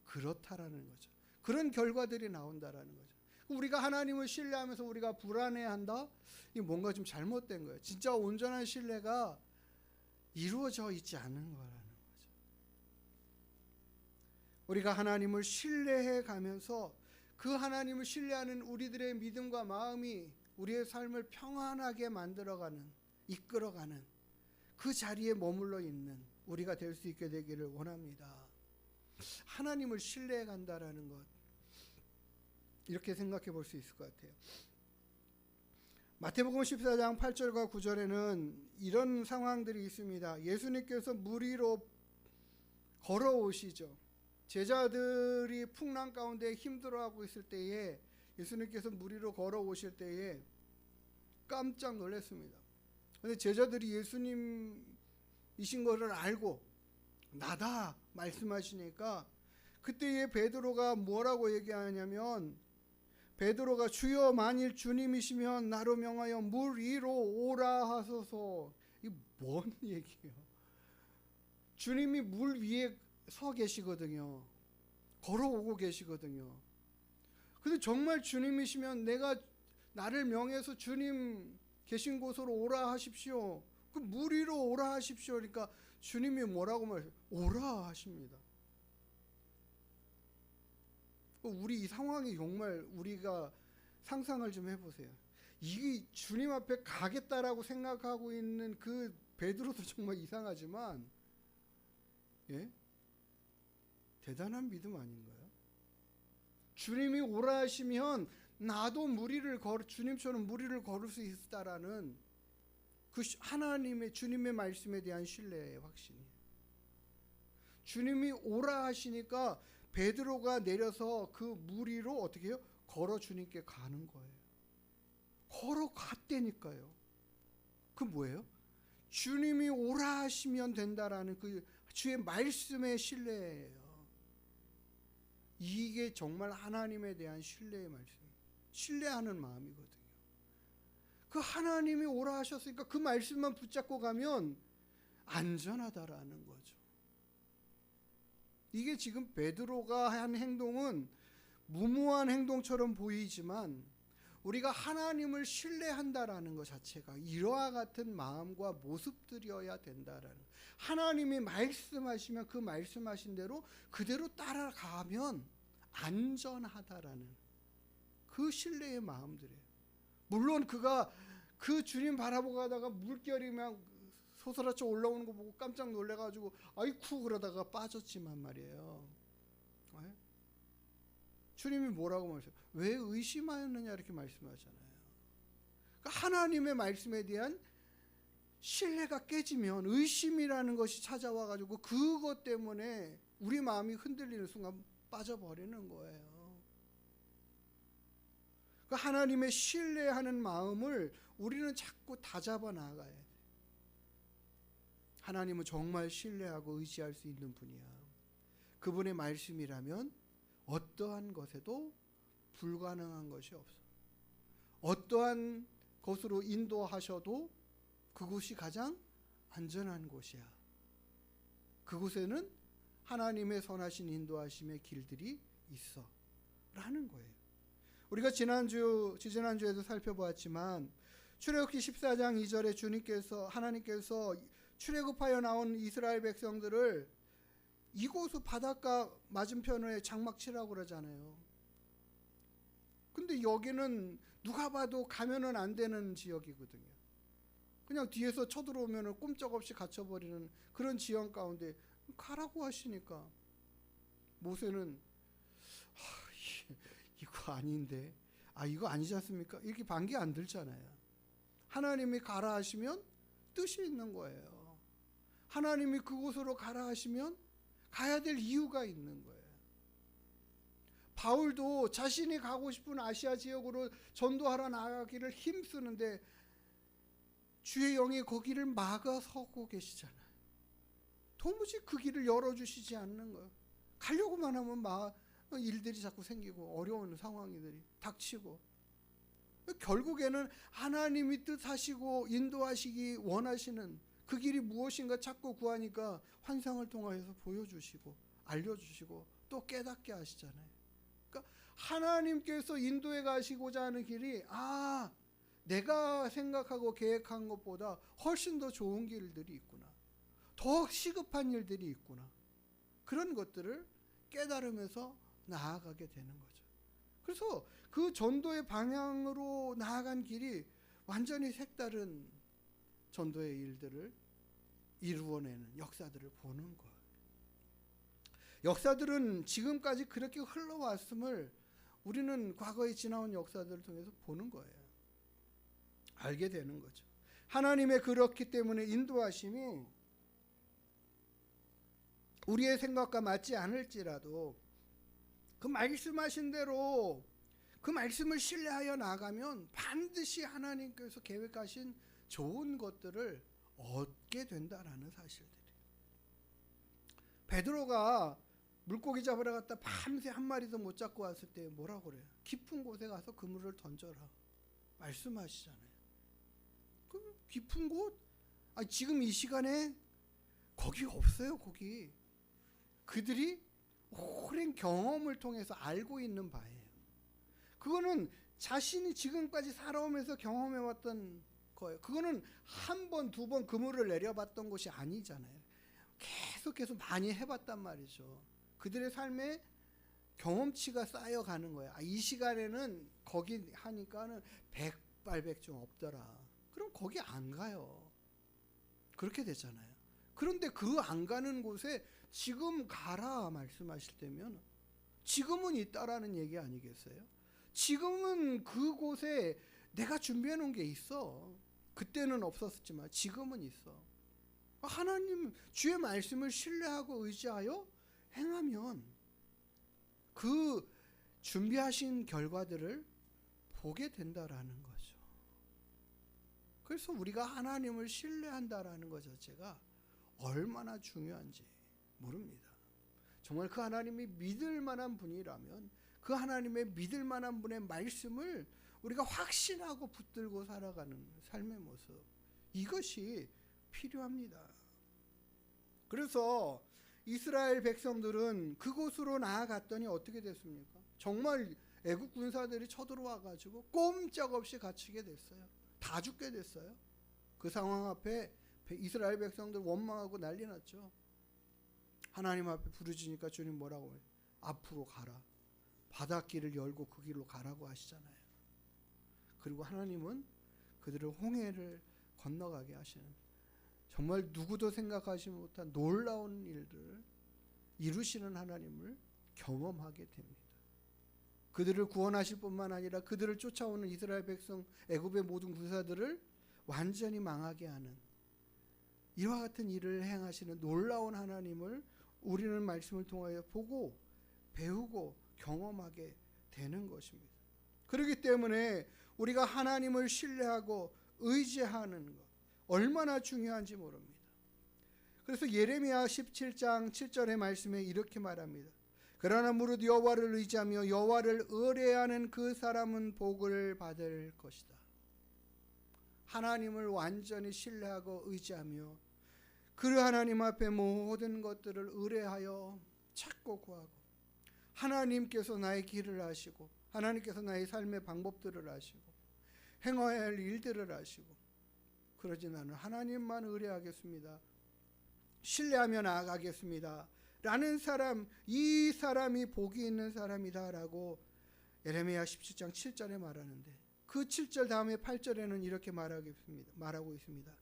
그렇다라는 거죠. 그런 결과들이 나온다라는 거죠. 우리가 하나님을 신뢰하면서 우리가 불안해한다? 이 뭔가 좀 잘못된 거예요. 진짜 온전한 신뢰가 이루어져 있지 않은 거라는 거죠. 우리가 하나님을 신뢰해 가면서 그 하나님을 신뢰하는 우리들의 믿음과 마음이 우리의 삶을 평안하게 만들어가는, 이끌어가는 그 자리에 머물러 있는 우리가 될 수 있게 되기를 원합니다. 하나님을 신뢰해 간다라는 것, 이렇게 생각해 볼 수 있을 것 같아요. 마태복음 14장 8절과 9절에는 이런 상황들이 있습니다. 예수님께서 물 위로 걸어오시죠. 제자들이 풍랑 가운데 힘들어하고 있을 때에 예수님께서 물 위로 걸어오실 때에 깜짝 놀랐습니다. 그런데 제자들이 예수님이신 것을 알고 나다 말씀하시니까 그때에 베드로가 뭐라고 얘기하냐면 베드로가 주여 만일 주님이시면 나로 명하여 물 위로 오라 하소서. 이게 뭔 얘기예요? 주님이 물 위에 서 계시거든요. 걸어오고 계시거든요. 근데 정말 주님이시면 내가 나를 명해서 주님 계신 곳으로 오라 하십시오. 그 물 위로 오라 하십시오. 그러니까 주님이 뭐라고 말해요? 오라 하십니다. 우리 이 상황이 정말 우리가 상상을 좀 해보세요. 이게 주님 앞에 가겠다라고 생각하고 있는 그 베드로도 정말 이상하지만 대단한 믿음 아닌가요? 주님이 오라 하시면 나도 주님처럼 물 위를 걸을 수 있다라는 그 하나님의 주님의 말씀에 대한 신뢰의 확신이에요. 주님이 오라 하시니까 베드로가 내려서 그 물 위로 어떻게 해요? 걸어 주님께 가는 거예요. 걸어갔다니까요. 그 뭐예요? 주님이 오라 하시면 된다라는 그 주의 말씀의 신뢰예요. 이게 정말 하나님에 대한 신뢰의 말씀, 신뢰하는 마음이거든요. 그 하나님이 오라 하셨으니까 그 말씀만 붙잡고 가면 안전하다라는 거죠. 이게 지금 베드로가 한 행동은 무모한 행동처럼 보이지만 우리가 하나님을 신뢰한다라는 것 자체가 이러한 같은 마음과 모습들이어야 된다라는, 하나님이 말씀하시면 그 말씀하신 대로 그대로 따라가면 안전하다라는 그 신뢰의 마음들이에요. 물론 그가 그 주님 바라보고 가다가 물결이 막 솟아쳐 올라오는 거 보고 깜짝 놀래가지고 아이쿠 그러다가 빠졌지만 말이에요. 주님이 뭐라고 말씀하세요? 왜 의심하였느냐 이렇게 말씀하잖아요. 그러니까 하나님의 말씀에 대한 신뢰가 깨지면 의심이라는 것이 찾아와가지고 그것 때문에 우리 마음이 흔들리는 순간 빠져버리는 거예요. 그러니까 하나님의 신뢰하는 마음을 우리는 자꾸 다잡아 나가야 돼. 하나님은 정말 신뢰하고 의지할 수 있는 분이야. 그분의 말씀이라면 어떠한 것에도 불가능한 것이 없어. 어떠한 것으로 인도하셔도 그곳이 가장 안전한 곳이야. 그곳에는 하나님의 선하신 인도하심의 길들이 있어 라는 거예요. 우리가 지난주에도 살펴보았지만 출애굽기 14장 2절에 하나님께서 출애굽하여 나온 이스라엘 백성들을 이곳 바닷가 맞은편에 장막 치라고 그러잖아요. 근데 여기는 누가 봐도 가면은 안 되는 지역이거든요. 그냥 뒤에서 쳐들어오면은 꼼짝없이 갇혀버리는 그런 지형 가운데 가라고 하시니까 모세는 이거 아닌데, 이거 아니지 않습니까? 이렇게 반기 안 들잖아요. 하나님이 가라 하시면 뜻이 있는 거예요. 하나님이 그곳으로 가라 하시면 가야 될 이유가 있는 거예요. 바울도 자신이 가고 싶은 아시아 지역으로 전도하러 나가기를 힘쓰는데 주의 영이 거기를 막아서고 계시잖아요. 도무지 그 길을 열어주시지 않는 거예요. 가려고만 하면 일들이 자꾸 생기고 어려운 상황들이 닥치고, 결국에는 하나님이 뜻하시고 인도하시기 원하시는 그 길이 무엇인가 찾고 구하니까 환상을 통하여서 보여주시고 알려주시고 또 깨닫게 하시잖아요. 그러니까 하나님께서 인도해 가시고자 하는 길이 내가 생각하고 계획한 것보다 훨씬 더 좋은 길들이 있구나, 더 시급한 일들이 있구나, 그런 것들을 깨달으면서 나아가게 되는 거죠. 그래서 그 전도의 방향으로 나아간 길이 완전히 색다른 전도의 일들을 이루어내는 역사들을 보는 거예요. 역사들은 지금까지 그렇게 흘러왔음을 우리는 과거에 지나온 역사들을 통해서 보는 거예요. 알게 되는 거죠. 하나님의 그렇기 때문에 인도하심이 우리의 생각과 맞지 않을지라도 그 말씀하신 대로 그 말씀을 신뢰하여 나가면 반드시 하나님께서 계획하신 좋은 것들을 얻게 된다라는 사실들이. 베드로가 물고기 잡으러 갔다 밤새 한 마리도 못 잡고 왔을 때 뭐라고 그래요? 깊은 곳에 가서 그물을 던져라 말씀하시잖아요. 그 깊은 곳? 지금 이 시간에 거기 없어요. 거기 그들이 오랜 경험을 통해서 알고 있는 바예요. 그거는 자신이 지금까지 살아오면서 경험해왔던 거예요. 그거는 한 번, 두 번 그물을 내려봤던 것이 아니잖아요. 계속해서 많이 해봤단 말이죠. 그들의 삶에 경험치가 쌓여가는 거예요. 이 시간에는 거기 하니까는 백발백중 없더라. 그럼 거기 안 가요. 그렇게 되잖아요. 그런데 그 안 가는 곳에 지금 가라 말씀하실 때면 지금은 있다라는 얘기 아니겠어요? 지금은 그곳에 내가 준비해 놓은 게 있어. 그때는 없었지만 지금은 있어. 하나님 주의 말씀을 신뢰하고 의지하여 행하면 그 준비하신 결과들을 보게 된다라는 거죠. 그래서 우리가 하나님을 신뢰한다라는 것 자체가 얼마나 중요한지 모릅니다. 정말 그 하나님이 믿을 만한 분이라면 그 하나님의 믿을 만한 분의 말씀을 우리가 확신하고 붙들고 살아가는 삶의 모습, 이것이 필요합니다. 그래서 이스라엘 백성들은 그곳으로 나아갔더니 어떻게 됐습니까? 정말 애국 군사들이 쳐들어와 가지고 꼼짝없이 갇히게 됐어요. 다 죽게 됐어요. 그 상황 앞에 이스라엘 백성들 원망하고 난리 났죠. 하나님 앞에 부르짖으니까 주님 뭐라고 해요? 앞으로 가라. 바닷길을 열고 그 길로 가라고 하시잖아요. 그리고 하나님은 그들을 홍해를 건너가게 하시는, 정말 누구도 생각하지 못한 놀라운 일들을 이루시는 하나님을 경험하게 됩니다. 그들을 구원하실 뿐만 아니라 그들을 쫓아오는 이스라엘 백성, 애굽의 모든 군사들을 완전히 망하게 하는 이와 같은 일을 행하시는 놀라운 하나님을 우리는 말씀을 통하여 보고 배우고 경험하게 되는 것입니다. 그렇기 때문에 우리가 하나님을 신뢰하고 의지하는 것 얼마나 중요한지 모릅니다. 그래서 예레미야 17장 7절의 말씀에 이렇게 말합니다. 그러나 무릇 여호와를 의지하며 여호와를 의뢰하는 그 사람은 복을 받을 것이다. 하나님을 완전히 신뢰하고 의지하며 그 하나님 앞에 모든 것들을 의뢰하여 찾고 구하고, 하나님께서 나의 길을 아시고 하나님께서 나의 삶의 방법들을 아시고 행해야 할 일들을 아시고, 그러지 나는 하나님만 의뢰하겠습니다, 신뢰하며 나아가겠습니다 라는 사람, 이 사람이 복이 있는 사람이다 라고 예레미야 17장 7절에 말하는데, 그 7절 다음에 8절에는 이렇게 말하고 있습니다.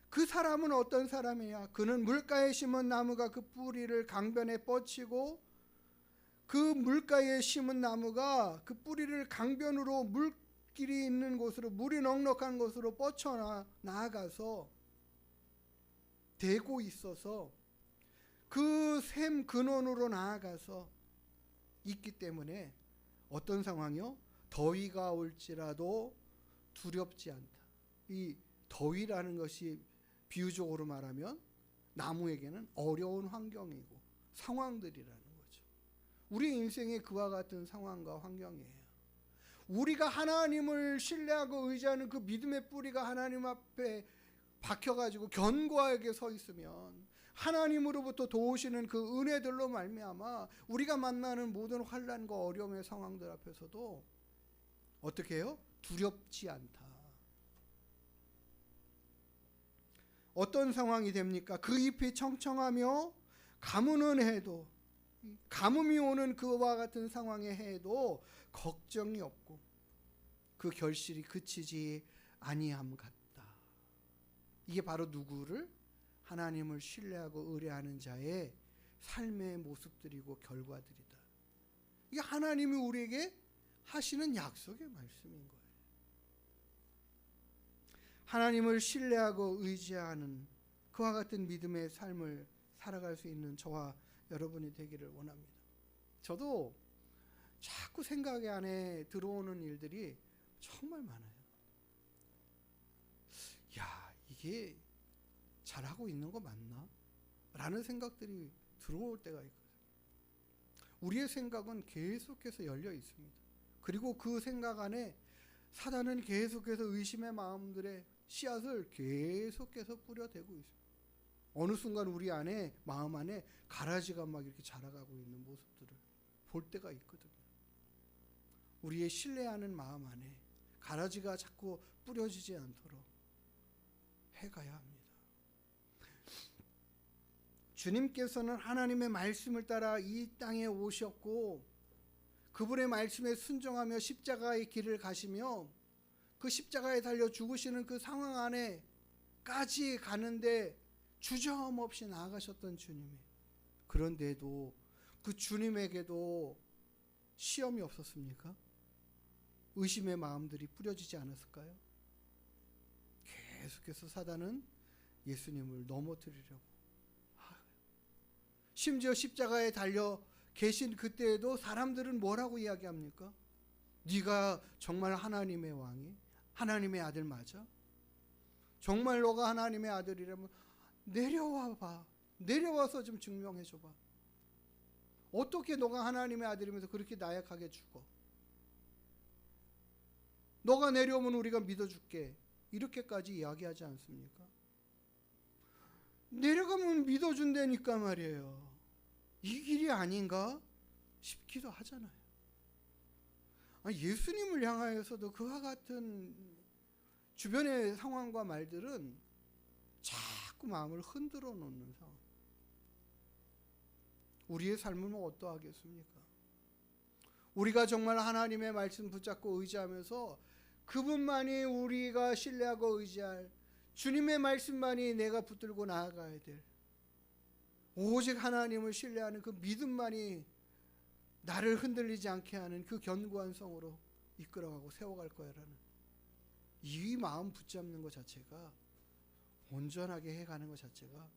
그 사람은 어떤 사람이냐? 그는 물가에 심은 나무가 그 뿌리를 강변에 뻗치고, 그 물가에 심은 나무가 그 뿌리를 강변으로 물길이 있는 곳으로, 물이 넉넉한 곳으로 뻗쳐 나아가서 대고 있어서 그 샘 근원으로 나아가서 있기 때문에 어떤 상황이요? 더위가 올지라도 두렵지 않다. 이 더위라는 것이 비유적으로 말하면 나무에게는 어려운 환경이고 상황들이라는 거죠. 우리 인생에 그와 같은 상황과 환경이에요. 우리가 하나님을 신뢰하고 의지하는 그 믿음의 뿌리가 하나님 앞에 박혀가지고 견고하게 서 있으면 하나님으로부터 도우시는 그 은혜들로 말미암아 우리가 만나는 모든 환난과 어려움의 상황들 앞에서도 어떻게 해요? 두렵지 않다. 어떤 상황이 됩니까? 그 잎이 청청하며 가무는 해도, 가뭄이 오는 그와 같은 상황의 해에도 걱정이 없고 그 결실이 그치지 아니함 같다. 이게 바로 누구를? 하나님을 신뢰하고 의뢰하는 자의 삶의 모습들이고 결과들이다. 이게 하나님이 우리에게 하시는 약속의 말씀인 거예요. 하나님을 신뢰하고 의지하는 그와 같은 믿음의 삶을 살아갈 수 있는 저와 여러분이 되기를 원합니다. 저도 자꾸 생각 안에 들어오는 일들이 정말 많아요. 야, 이게 잘하고 있는 거 맞나? 라는 생각들이 들어올 때가 있거든요. 우리의 생각은 계속해서 열려 있습니다. 그리고 그 생각 안에 사단은 계속해서 의심의 마음들의 씨앗을 계속해서 뿌려대고 있습니다. 어느 순간 우리 안에, 마음 안에 가라지가 막 이렇게 자라가고 있는 모습들을 볼 때가 있거든요. 우리의 신뢰하는 마음 안에 가라지가 자꾸 뿌려지지 않도록 해가야 합니다. 주님께서는 하나님의 말씀을 따라 이 땅에 오셨고 그분의 말씀에 순종하며 십자가의 길을 가시며 그 십자가에 달려 죽으시는 그 상황 안에까지 가는데 주저함없이 나아가셨던 주님이, 그런데도 그 주님에게도 시험이 없었습니까? 의심의 마음들이 뿌려지지 않았을까요? 계속해서 사단은 예수님을 넘어뜨리려고, 심지어 십자가에 달려 계신 그때에도 사람들은 뭐라고 이야기합니까? 네가 정말 하나님의 왕이? 하나님의 아들 맞아? 정말 너가 하나님의 아들이라면 내려와 봐. 내려와서 좀 증명해 줘 봐. 어떻게 너가 하나님의 아들이면서 그렇게 나약하게 죽어? 너가 내려오면 우리가 믿어줄게. 이렇게까지 이야기하지 않습니까? 내려가면 믿어준다니까 말이에요. 이 길이 아닌가 싶기도 하잖아요. 예수님을 향하여서도 그와 같은 주변의 상황과 말들은 자꾸 마음을 흔들어 놓는 상황. 우리의 삶은 어떠하겠습니까? 우리가 정말 하나님의 말씀 붙잡고 의지하면서 그분만이 우리가 신뢰하고 의지할 주님의 말씀만이 내가 붙들고 나아가야 될 오직 하나님을 신뢰하는 그 믿음만이 나를 흔들리지 않게 하는 그 견고한 성으로 이끌어가고 세워갈 거야라는 이 마음 붙잡는 것 자체가 온전하게 해가는 것 자체가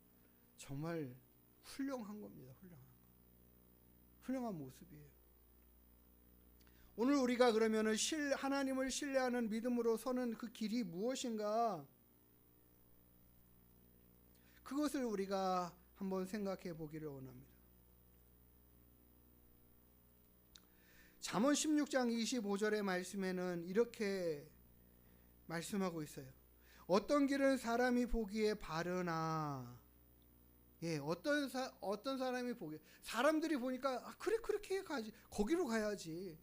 정말 훌륭한 겁니다. 훌륭한 모습이에요. 오늘 우리가 그러면은 하나님을 신뢰하는 믿음으로 서는 그 길이 무엇인가? 그것을 우리가 한번 생각해 보기를 원합니다. 잠언 16장 25절의 말씀에는 이렇게 말씀하고 있어요. 어떤 길은 사람이 보기에 바르나, 어떤 사람이 보기에, 사람들이 보니까 그래 그렇게 가야지, 거기로 가야지,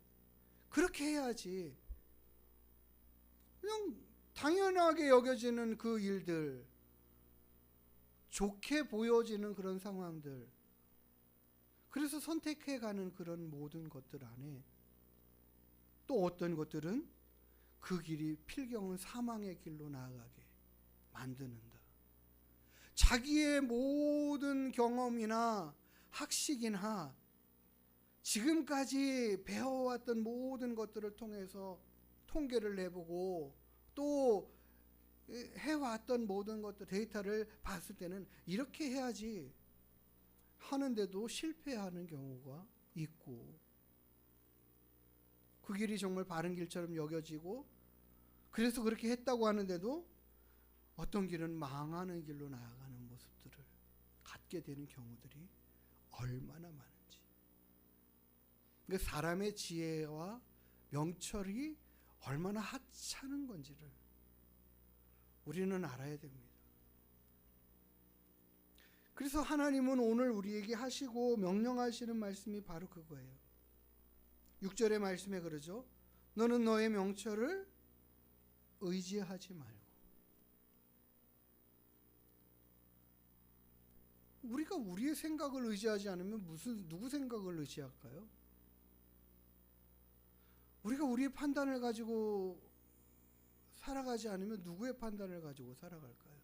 그렇게 해야지, 그냥 당연하게 여겨지는 그 일들, 좋게 보여지는 그런 상황들, 그래서 선택해가는 그런 모든 것들 안에 또 어떤 것들은 그 길이 필경은 사망의 길로 나아가게 만드는다. 자기의 모든 경험이나 학식이나 지금까지 배워왔던 모든 것들을 통해서 통계를 내보고 또 해왔던 모든 것들 데이터를 봤을 때는 이렇게 해야지 하는데도 실패하는 경우가 있고, 그 길이 정말 바른 길처럼 여겨지고 그래서 그렇게 했다고 하는데도 어떤 길은 망하는 길로 나아가는 모습들을 갖게 되는 경우들이 얼마나 많은지, 그러니까 사람의 지혜와 명철이 얼마나 하찮은 건지를 우리는 알아야 됩니다. 그래서 하나님은 오늘 우리에게 하시고 명령하시는 말씀이 바로 그거예요. 6절의 말씀에 그러죠. 너는 너의 명철을 의지하지 말고. 우리가 우리의 생각을 의지하지 않으면 누구 생각을 의지할까요? 우리가 우리의 판단을 가지고 살아가지 않으면 누구의 판단을 가지고 살아갈까요?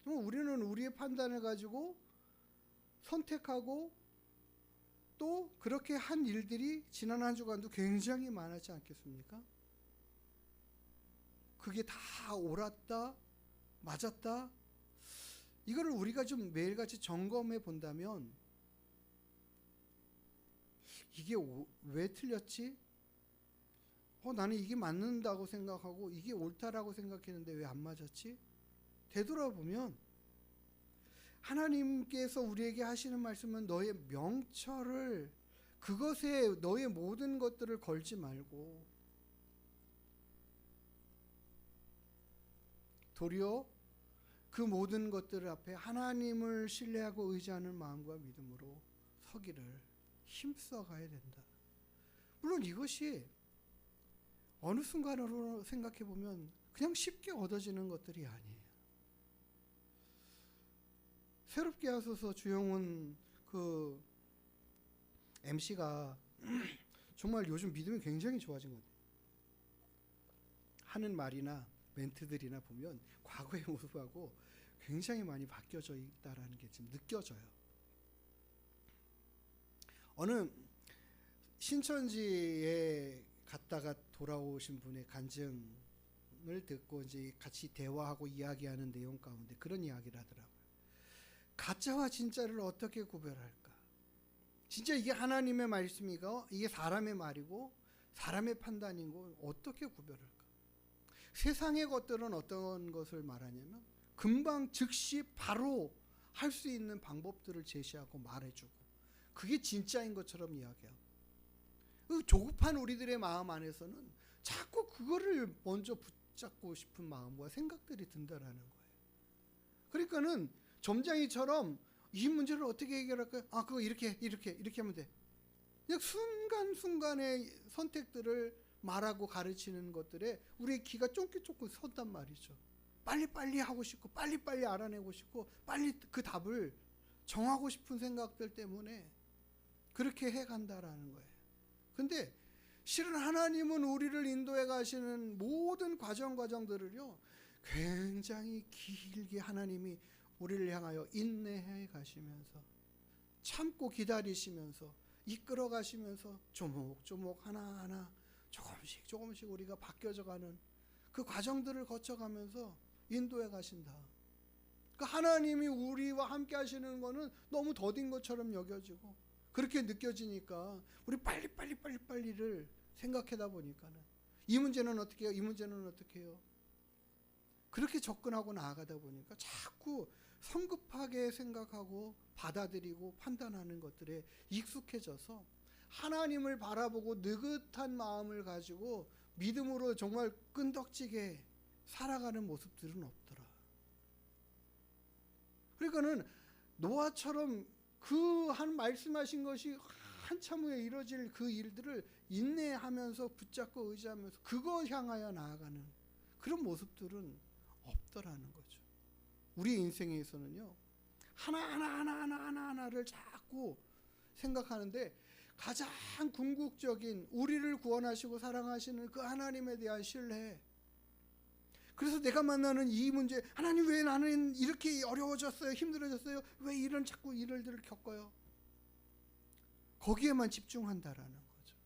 우리는 우리의 판단을 가지고 선택하고 또 그렇게 한 일들이 지난 한 주간도 굉장히 많았지 않겠습니까? 그게 다 옳았다, 맞았다, 이거를 우리가 좀 매일같이 점검해 본다면 이게 왜 틀렸지? 나는 이게 맞는다고 생각하고 이게 옳다라고 생각했는데 왜 안 맞았지? 되돌아보면 하나님께서 우리에게 하시는 말씀은 너의 명철을, 그것에 너의 모든 것들을 걸지 말고 도리어 그 모든 것들 앞에 하나님을 신뢰하고 의지하는 마음과 믿음으로 서기를 힘써 가야 된다. 물론 이것이 어느 순간으로 생각해 보면 그냥 쉽게 얻어지는 것들이 아니에요. 새롭게 하소서 주영훈 그 MC가 정말 요즘 믿음이 굉장히 좋아진 것 같아요. 하는 말이나 멘트들이나 보면 과거의 모습하고 굉장히 많이 바뀌어져 있다라는 게 지금 느껴져요. 어느 신천지에 갔다가 돌아오신 분의 간증을 듣고 이제 같이 대화하고 이야기하는 내용 가운데 그런 이야기를 하더라고요. 가짜와 진짜를 어떻게 구별할까? 진짜 이게 하나님의 말씀이고 이게 사람의 말이고 사람의 판단이고 어떻게 구별할까? 세상의 것들은 어떤 것을 말하냐면 금방 즉시 바로 할 수 있는 방법들을 제시하고 말해주고 그게 진짜인 것처럼 이야기하고, 그 조급한 우리들의 마음 안에서는 자꾸 그거를 먼저 붙잡고 싶은 마음과 생각들이 든다라는 거예요. 그러니까는 점장이처럼 이 문제를 어떻게 해결할까요? 그거 이렇게 하면 돼. 그냥 순간순간의 선택들을 말하고 가르치는 것들에 우리의 귀가 쫑긋쫑긋 선단 말이죠. 빨리빨리 하고 싶고 빨리빨리 알아내고 싶고 빨리 그 답을 정하고 싶은 생각들 때문에 그렇게 해간다라는 거예요. 근데 실은 하나님은 우리를 인도해 가시는 모든 과정들을요 굉장히 길게 하나님이 우리를 향하여 인내해 가시면서 참고 기다리시면서 이끌어 가시면서 조목조목 하나하나 조금씩 우리가 바뀌어져 가는 그 과정들을 거쳐가면서 인도해 가신다. 그 하나님이 우리와 함께 하시는 거는 너무 더딘 것처럼 여겨지고 그렇게 느껴지니까 우리 빨리를 생각하다 보니까는 이 문제는 어떻게 해요? 이 문제는 어떻게 해요? 그렇게 접근하고 나아가다 보니까 자꾸 성급하게 생각하고 받아들이고 판단하는 것들에 익숙해져서 하나님을 바라보고 느긋한 마음을 가지고 믿음으로 정말 끈덕지게 살아가는 모습들은 없더라. 그러니까는 노아처럼 그 한 말씀하신 것이 한참 후에 이루어질 그 일들을 인내하면서 붙잡고 의지하면서 그거 향하여 나아가는 그런 모습들은 없더라는 거죠. 우리 인생에서는요 하나하나를 자꾸 생각하는데 가장 궁극적인 우리를 구원하시고 사랑하시는 그 하나님에 대한 신뢰, 그래서 내가 만나는 이 문제, 하나님 왜 나는 이렇게 어려워졌어요? 힘들어졌어요? 왜 이런 자꾸 일들을 겪어요? 거기에만 집중한다라는 거죠.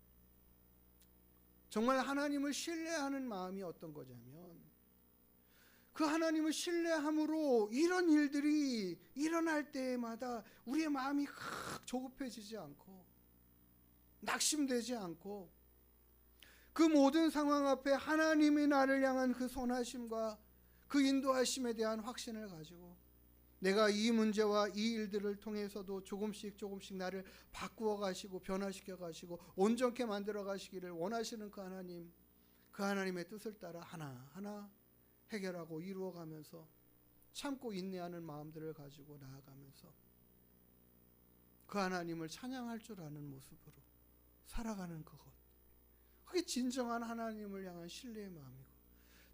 정말 하나님을 신뢰하는 마음이 어떤 거냐면 그 하나님을 신뢰함으로 이런 일들이 일어날 때마다 우리의 마음이 조급해지지 않고 낙심되지 않고 그 모든 상황 앞에 하나님이 나를 향한 그 선하심과 그 인도하심에 대한 확신을 가지고 내가 이 문제와 이 일들을 통해서도 조금씩 나를 바꾸어 가시고 변화시켜 가시고 온전케 만들어 가시기를 원하시는 그 하나님, 그 하나님의 뜻을 따라 하나하나 해결하고 이루어가면서 참고 인내하는 마음들을 가지고 나아가면서 그 하나님을 찬양할 줄 아는 모습으로 살아가는 그것, 그게 진정한 하나님을 향한 신뢰의 마음이고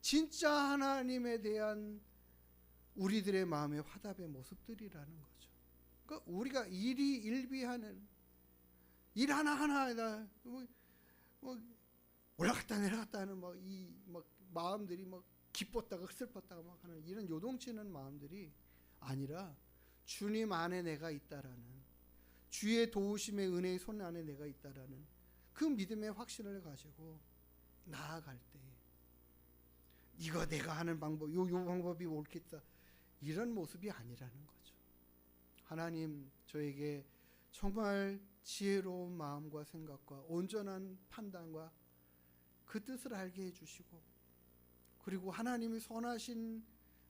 진짜 하나님에 대한 우리들의 마음의 화답의 모습들이라는 거죠. 그러니까 우리가 일비하는 일 하나하나 뭐 올라갔다 내려갔다 하는 이 마음들이 기뻤다가 슬펐다가 하는 이런 요동치는 마음들이 아니라 주님 안에 내가 있다라는, 주의 도우심의 은혜의 손 안에 내가 있다라는 그 믿음의 확신을 가지고 나아갈 때 이거 내가 하는 방법, 요 방법이 옳겠다 이런 모습이 아니라는 거죠. 하나님 저에게 정말 지혜로운 마음과 생각과 온전한 판단과 그 뜻을 알게 해주시고 그리고 하나님이 선하신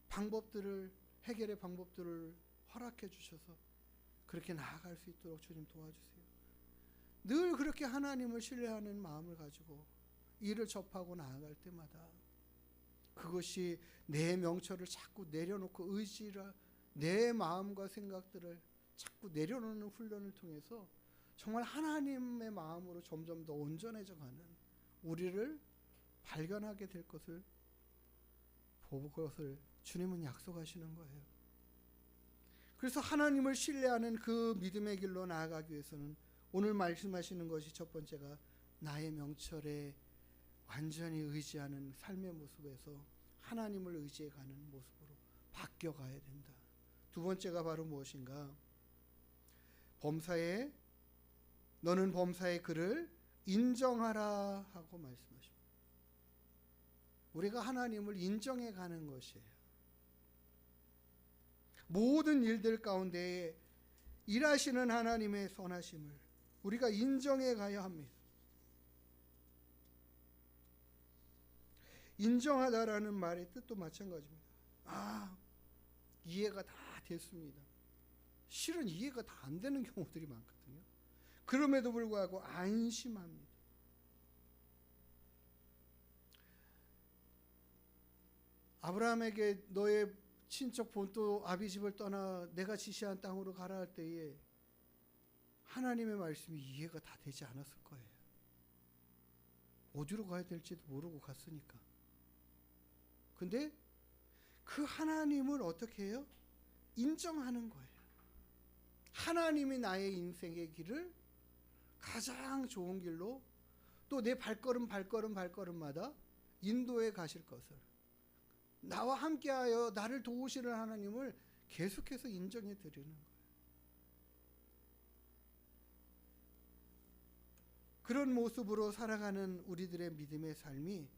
방법들을, 해결의 방법들을 허락해 주셔서 그렇게 나아갈 수 있도록 주님 도와주세요. 늘 그렇게 하나님을 신뢰하는 마음을 가지고 일을 접하고 나아갈 때마다 그것이 내 명철을 자꾸 내려놓고 의지라 내 마음과 생각들을 자꾸 내려놓는 훈련을 통해서 정말 하나님의 마음으로 점점 더 온전해져 가는 우리를 발견하게 될 것을 보고 그것을 주님은 약속하시는 거예요. 그래서 하나님을 신뢰하는 그 믿음의 길로 나아가기 위해서는 오늘 말씀하시는 것이 첫 번째가 나의 명철에 완전히 의지하는 삶의 모습에서 하나님을 의지해 가는 모습으로 바뀌어가야 된다. 두 번째가 바로 무엇인가? 너는 범사의 그를 인정하라 하고 말씀하십니다. 우리가 하나님을 인정해 가는 것이에요. 모든 일들 가운데 일하시는 하나님의 선하심을 우리가 인정해 가야 합니다. 인정하다라는 말의 뜻도 마찬가지입니다. 이해가 다 됐습니다. 실은 이해가 다 안 되는 경우들이 많거든요. 그럼에도 불구하고 안심합니다. 아브라함에게 너의 친척 본토 아비 집을 떠나 내가 지시한 땅으로 가라 할 때에 하나님의 말씀이 이해가 다 되지 않았을 거예요. 어디로 가야 될지도 모르고 갔으니까. 근데 그 하나님을 어떻게 해요? 인정하는 거예요. 하나님이 나의 인생의 길을 가장 좋은 길로 또 내 발걸음마다 인도해 가실 것을, 나와 함께하여 나를 도우시는 하나님을 계속해서 인정해 드리는 거예요. 그런 모습으로 살아가는 우리들의 믿음의 삶이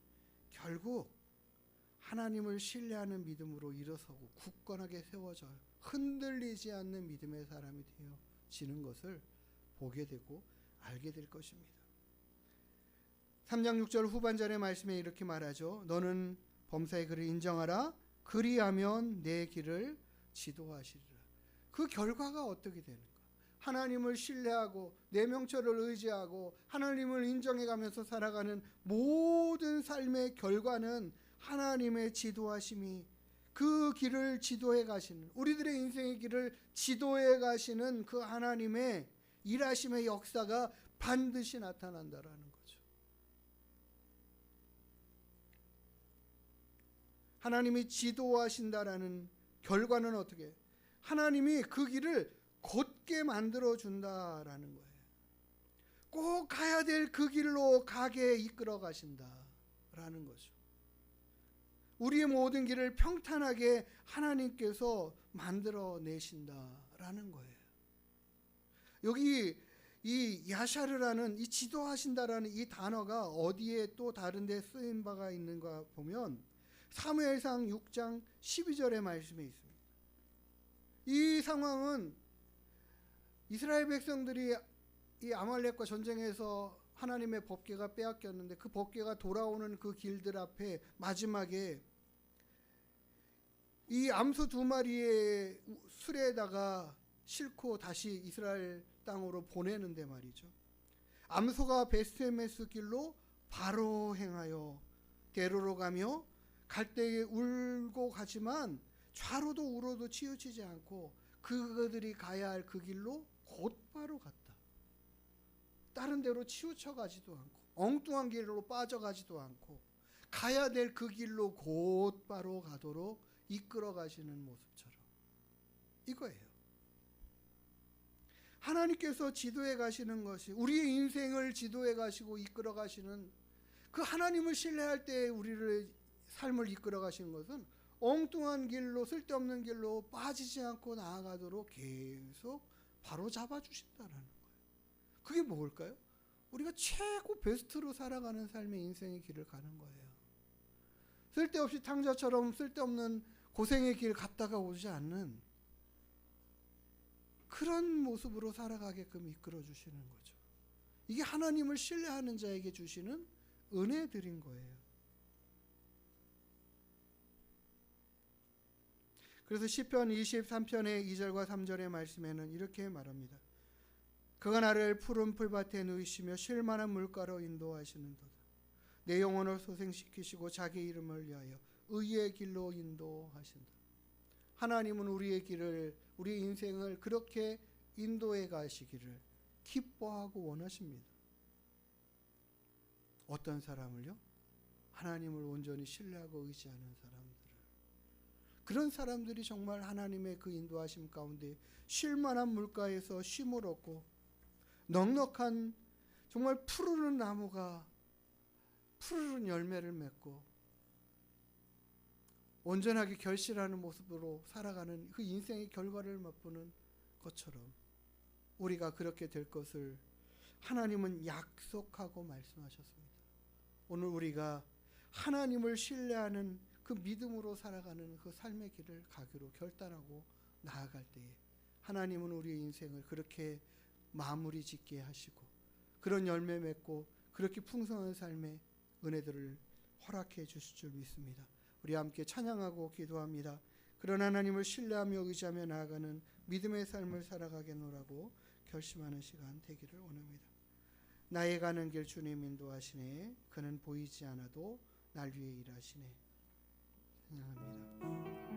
결국 하나님을 신뢰하는 믿음으로 일어서고 굳건하게 세워져 흔들리지 않는 믿음의 사람이 되어지는 것을 보게 되고 알게 될 것입니다. 3장 6절 후반절의 말씀에 이렇게 말하죠. 너는 범사의 그를 인정하라. 그리하면 내 길을 지도하시리라. 그 결과가 어떻게 되는가? 하나님을 신뢰하고 내 명철을 의지하고 하나님을 인정해가면서 살아가는 모든 삶의 결과는 하나님의 지도하심이, 그 길을 지도해 가시는, 우리들의 인생의 길을 지도해 가시는 그 하나님의 일하심의 역사가 반드시 나타난다라는 거죠. 하나님이 지도하신다라는 결과는 어떻게? 하나님이 그 길을 곧게 만들어 준다라는 거예요. 꼭 가야 될 그 길로 가게 이끌어 가신다라는 거죠. 우리의 모든 길을 평탄하게 하나님께서 만들어 내신다라는 거예요. 여기 이 야샤르라는, 이 지도하신다라는 이 단어가 어디에 또 다른 데 쓰인 바가 있는가 보면 사무엘상 6장 12절의 말씀에 있습니다. 이 상황은 이스라엘 백성들이 이 아말렉과 전쟁에서 하나님의 법궤가 빼앗겼는데 그 법궤가 돌아오는 그 길들 앞에 마지막에 이 암소 2마리의 수레에다가 싣고 다시 이스라엘 땅으로 보내는데 말이죠. 암소가 베스메스 길로 바로 행하여 대로로 가며 갈 때에 울고 가지만 좌로도 우로도 치우치지 않고 그들이 가야 할 그 길로 곧바로 갔다. 다른 데로 치우쳐 가지도 않고 엉뚱한 길로 빠져가지도 않고 가야 될 그 길로 곧바로 가도록 이끌어 가시는 모습처럼 이거예요. 하나님께서 지도해 가시는 것이, 우리의 인생을 지도해 가시고 이끌어 가시는 그 하나님을 신뢰할 때 우리를 삶을 이끌어 가시는 것은 엉뚱한 길로, 쓸데없는 길로 빠지지 않고 나아가도록 계속 바로 잡아 주신다라는 거예요. 그게 뭘까요? 우리가 최고 베스트로 살아가는 삶의 인생의 길을 가는 거예요. 쓸데없이 탕자처럼 쓸데없는 고생의 길 갔다가 오지 않는 그런 모습으로 살아가게끔 이끌어 주시는 거죠. 이게 하나님을 신뢰하는 자에게 주시는 은혜들인 거예요. 그래서 시편 23편의 2절과 3절의 말씀에는 이렇게 말합니다. 그가 나를 푸른 풀밭에 누이시며 쉴만한 물가로 인도하시는도다. 내 영혼을 소생시키시고 자기 이름을 위하여 의의 길로 인도하신다. 하나님은 우리의 길을, 우리의 인생을 그렇게 인도해 가시기를 기뻐하고 원하십니다. 어떤 사람을요? 하나님을 온전히 신뢰하고 의지하는 사람들을. 그런 사람들이 정말 하나님의 그 인도하심 가운데 쉴만한 물가에서 쉼을 얻고 넉넉한 정말 푸르른 나무가 푸르른 열매를 맺고 온전하게 결실하는 모습으로 살아가는 그 인생의 결과를 맛보는 것처럼 우리가 그렇게 될 것을 하나님은 약속하고 말씀하셨습니다. 오늘 우리가 하나님을 신뢰하는 그 믿음으로 살아가는 그 삶의 길을 가기로 결단하고 나아갈 때에 하나님은 우리의 인생을 그렇게 마무리 짓게 하시고 그런 열매 맺고 그렇게 풍성한 삶의 은혜들을 허락해 주실 줄 믿습니다. 우리 함께 찬양하고 기도합니다. 그런 하나님을 신뢰하며 의지하며 나아가는 믿음의 삶을 살아가겠노라고 결심하는 시간 되기를 원합니다. 나의 가는 길 주님 인도하시네. 그는 보이지 않아도 날 위해 일하시네. 찬양합니다.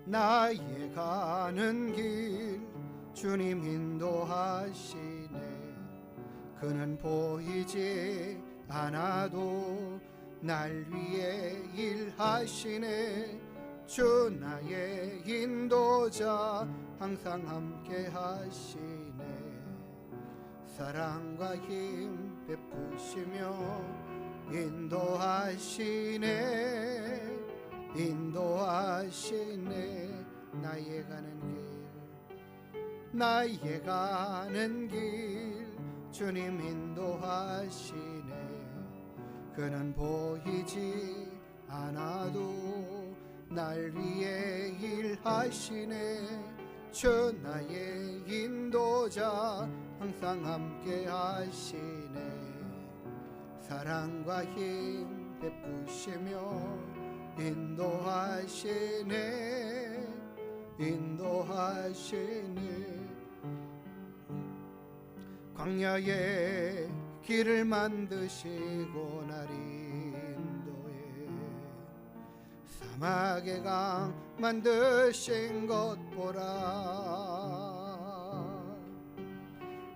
나의 가는 길 주님 인도하시네. 그는 보이지 않아도 날 위해 일하시네. 주 나의 인도자 항상 함께 하시네. 사랑과 힘 베푸시며 인도하시네. 인도하시네. 나의 가는 길 주님 인도하시네. 그는 보이지 않아도 날 위해 일하시네. 주 나의 인도자 항상 함께 하시네. 사랑과 힘 베푸시며 인도하시네. 인도하시네. 광야에 길을 만드시고 날 인도해 사막의 강 만드신 것 보라.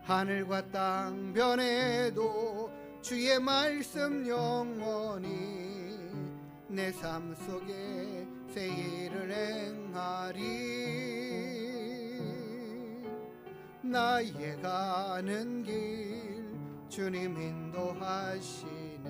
하늘과 땅 변해도 주의 말씀 영원히 내 삶 속에 새 일을 행하리. 나의 가는 길 주님 인도하시네.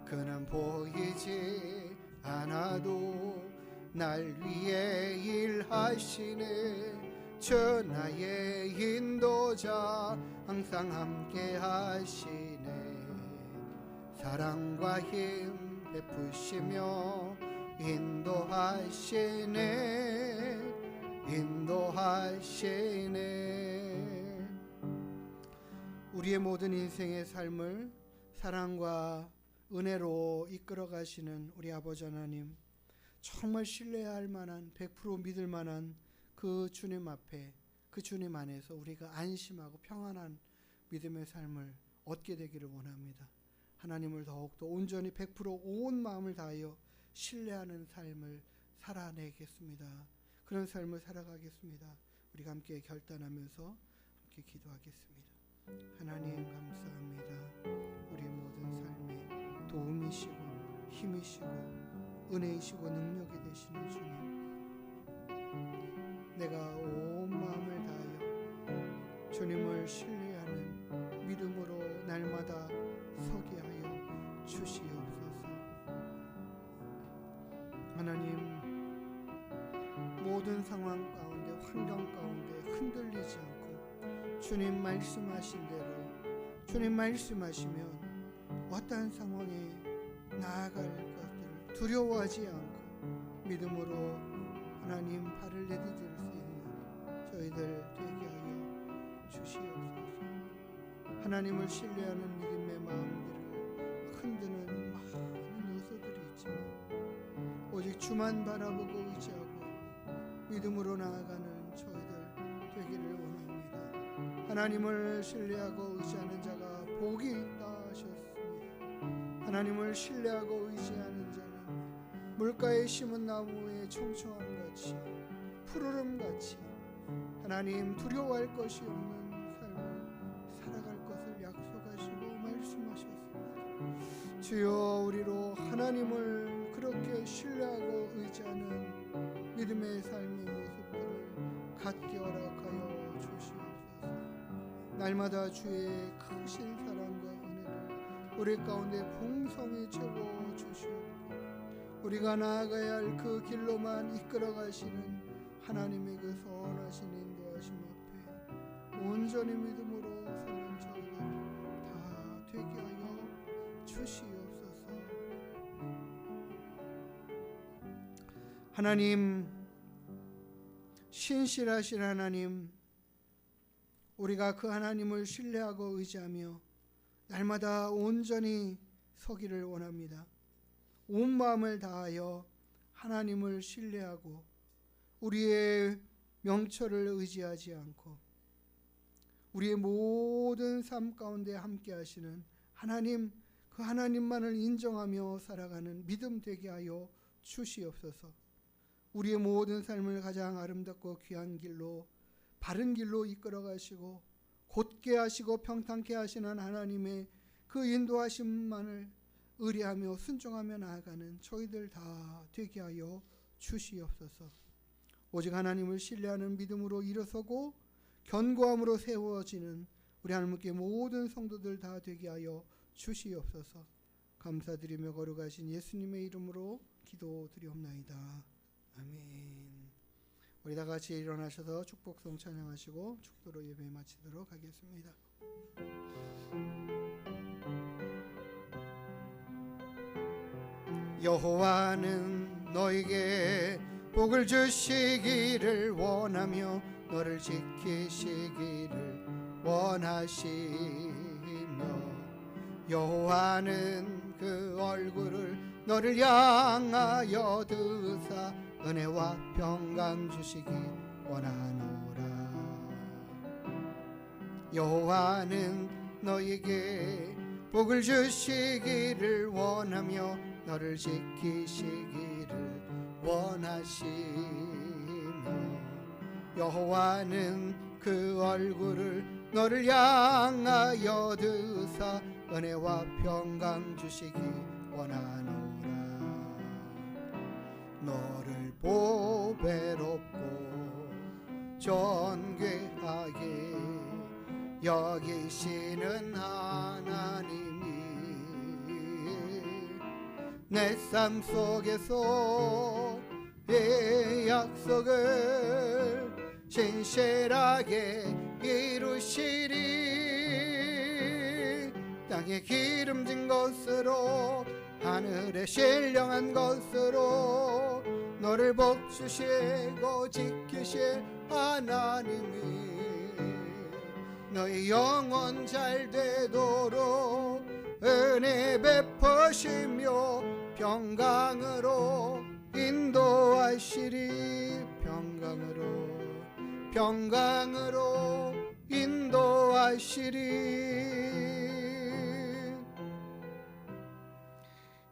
그는 보이지 않아도 날 위해 일하시네. 저 나의 인도자 항상 함께 하시네. 사랑과 힘 베푸시며 인도하시네. 인도하시네. 우리의 모든 인생의 삶을 사랑과 은혜로 이끌어 가시는 우리 아버지 하나님, 정말 신뢰할 만한 100% 믿을 만한 그 주님 앞에, 그 주님 안에서 우리가 안심하고 평안한 믿음의 삶을 얻게 되기를 원합니다. 하나님을 더욱더 온전히 100% 온 마음을 다하여 신뢰하는 삶을 살아내겠습니다. 그런 삶을 살아가겠습니다. 우리가 함께 결단하면서 함께 기도하겠습니다. 하나님 감사합니다. 우리의 모든 삶에 도움이시고 힘이시고 은혜이시고 능력이 되시는 주님, 내가 온 마음을 다하여 주님을 신뢰하는 믿음으로 날마다 서게 하여 주시옵소서. 하나님, 모든 상황 가운데 환경 가운데 흔들리지 않고 주님 말씀하신 대로 주님 말씀하시면 어떠한 상황에 나아갈 것들을 두려워하지 않고 믿음으로 하나님 발을 내디딜 수 있는 저희들 되게 하여 주시옵소서. 하나님을 신뢰하는 믿음의 마음들을 흔드는 많은 요소들이 있지만 오직 주만 바라보고 의지하고 믿음으로 나아가는 저희들 되기를 원합니다. 하나님을 신뢰하고 의지하는 자가 복이 있다 하셨습니다. 하나님을 신뢰하고 의지하는 자는 물가에 심은 나무의 청청함같이 푸르름같이 하나님 두려워할 것이 없는 삶을 살아갈 것을 약속하시고 말씀하셨습니다. 주여, 우리로 하나님을 그렇게 신뢰하고 의지하는 믿음의 삶의 모습들을 갖게 허락하여 주시옵소서. 날마다 주의 크신 사랑과 은혜를 우리 가운데 풍성히 채워 주시옵고 우리가 나아가야 할 그 길로만 이끌어 가시는 하나님의 그 선하신 인도하심 앞에 온전히 믿음으로 서는 저희가 다 되게 하여 주시옵소서. 하나님, 신실하신 하나님, 우리가 그 하나님을 신뢰하고 의지하며 날마다 온전히 서기를 원합니다. 온 마음을 다하여 하나님을 신뢰하고 우리의 명철을 의지하지 않고 우리의 모든 삶 가운데 함께 하시는 하나님, 그 하나님만을 인정하며 살아가는 믿음 되게 하여 주시옵소서. 우리의 모든 삶을 가장 아름답고 귀한 길로, 바른 길로 이끌어 가시고 곧게 하시고 평탄케 하시는 하나님의 그 인도하심만을 의뢰하며 순종하며 나아가는 저희들 다 되게 하여 주시옵소서. 오직 하나님을 신뢰하는 믿음으로 일어서고 견고함으로 세워지는 우리 하나님께 모든 성도들 다 되게 하여 주시옵소서. 감사드리며 거룩하신 예수님의 이름으로 기도드리옵나이다. 아멘. 우리 다 같이 일어나셔서 축복송 찬양하시고 축도로 예배 마치도록 하겠습니다. 여호와는 너에게 복을 주시기를 원하며 너를 지키시기를 원하시며 여호와는 그 얼굴을 너를 향하여 드사 은혜와 평강 주시기 원하노라. 여호와는 너에게 복을 주시기를 원하며 너를 지키시기를 원하시며 여호와는 그 얼굴을 너를 향하여 드사 은혜와 평강 주시기 원하노라. 너를 보배롭고 존귀하게 여기시는 하나님이 내 삶 속에서 이 약속을 신실하게 이루시리. 땅에 기름진 것으로 하늘에 신령한 것으로 너를 복주시고 지키실 하나님이 너의 영혼 잘 되도록 은혜 베푸시며 평강으로 인도하시리. 평강으로 인도하시리.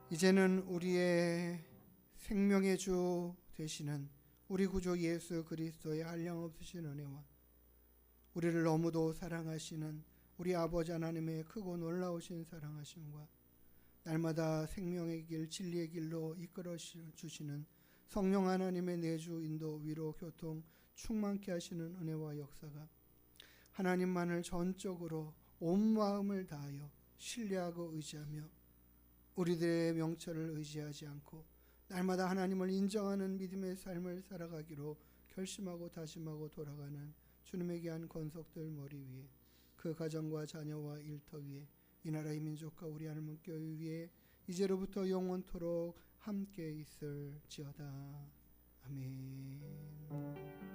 이제는 우리의 생명의 주 되시는 우리 구주 예수 그리스도의 한량없으신 은혜와 우리를 너무도 사랑하시는 우리 아버지 하나님의 크고 놀라우신 사랑하심과 날마다 생명의 길 진리의 길로 이끌어 주시는 성령 하나님의 내주 인도 위로 교통 충만케 하시는 은혜와 역사가 하나님만을 전적으로 온 마음을 다하여 신뢰하고 의지하며 우리들의 명철을 의지하지 않고 날마다 하나님을 인정하는 믿음의 삶을 살아가기로 결심하고 다짐하고 돌아가는 주님의 귀한 권속들 머리 위에 그 가정과 자녀와 일터 위에 이 나라의 민족과 우리 하나님 교회 위에 이제로부터 영원토록 함께 있을지어다. 아멘.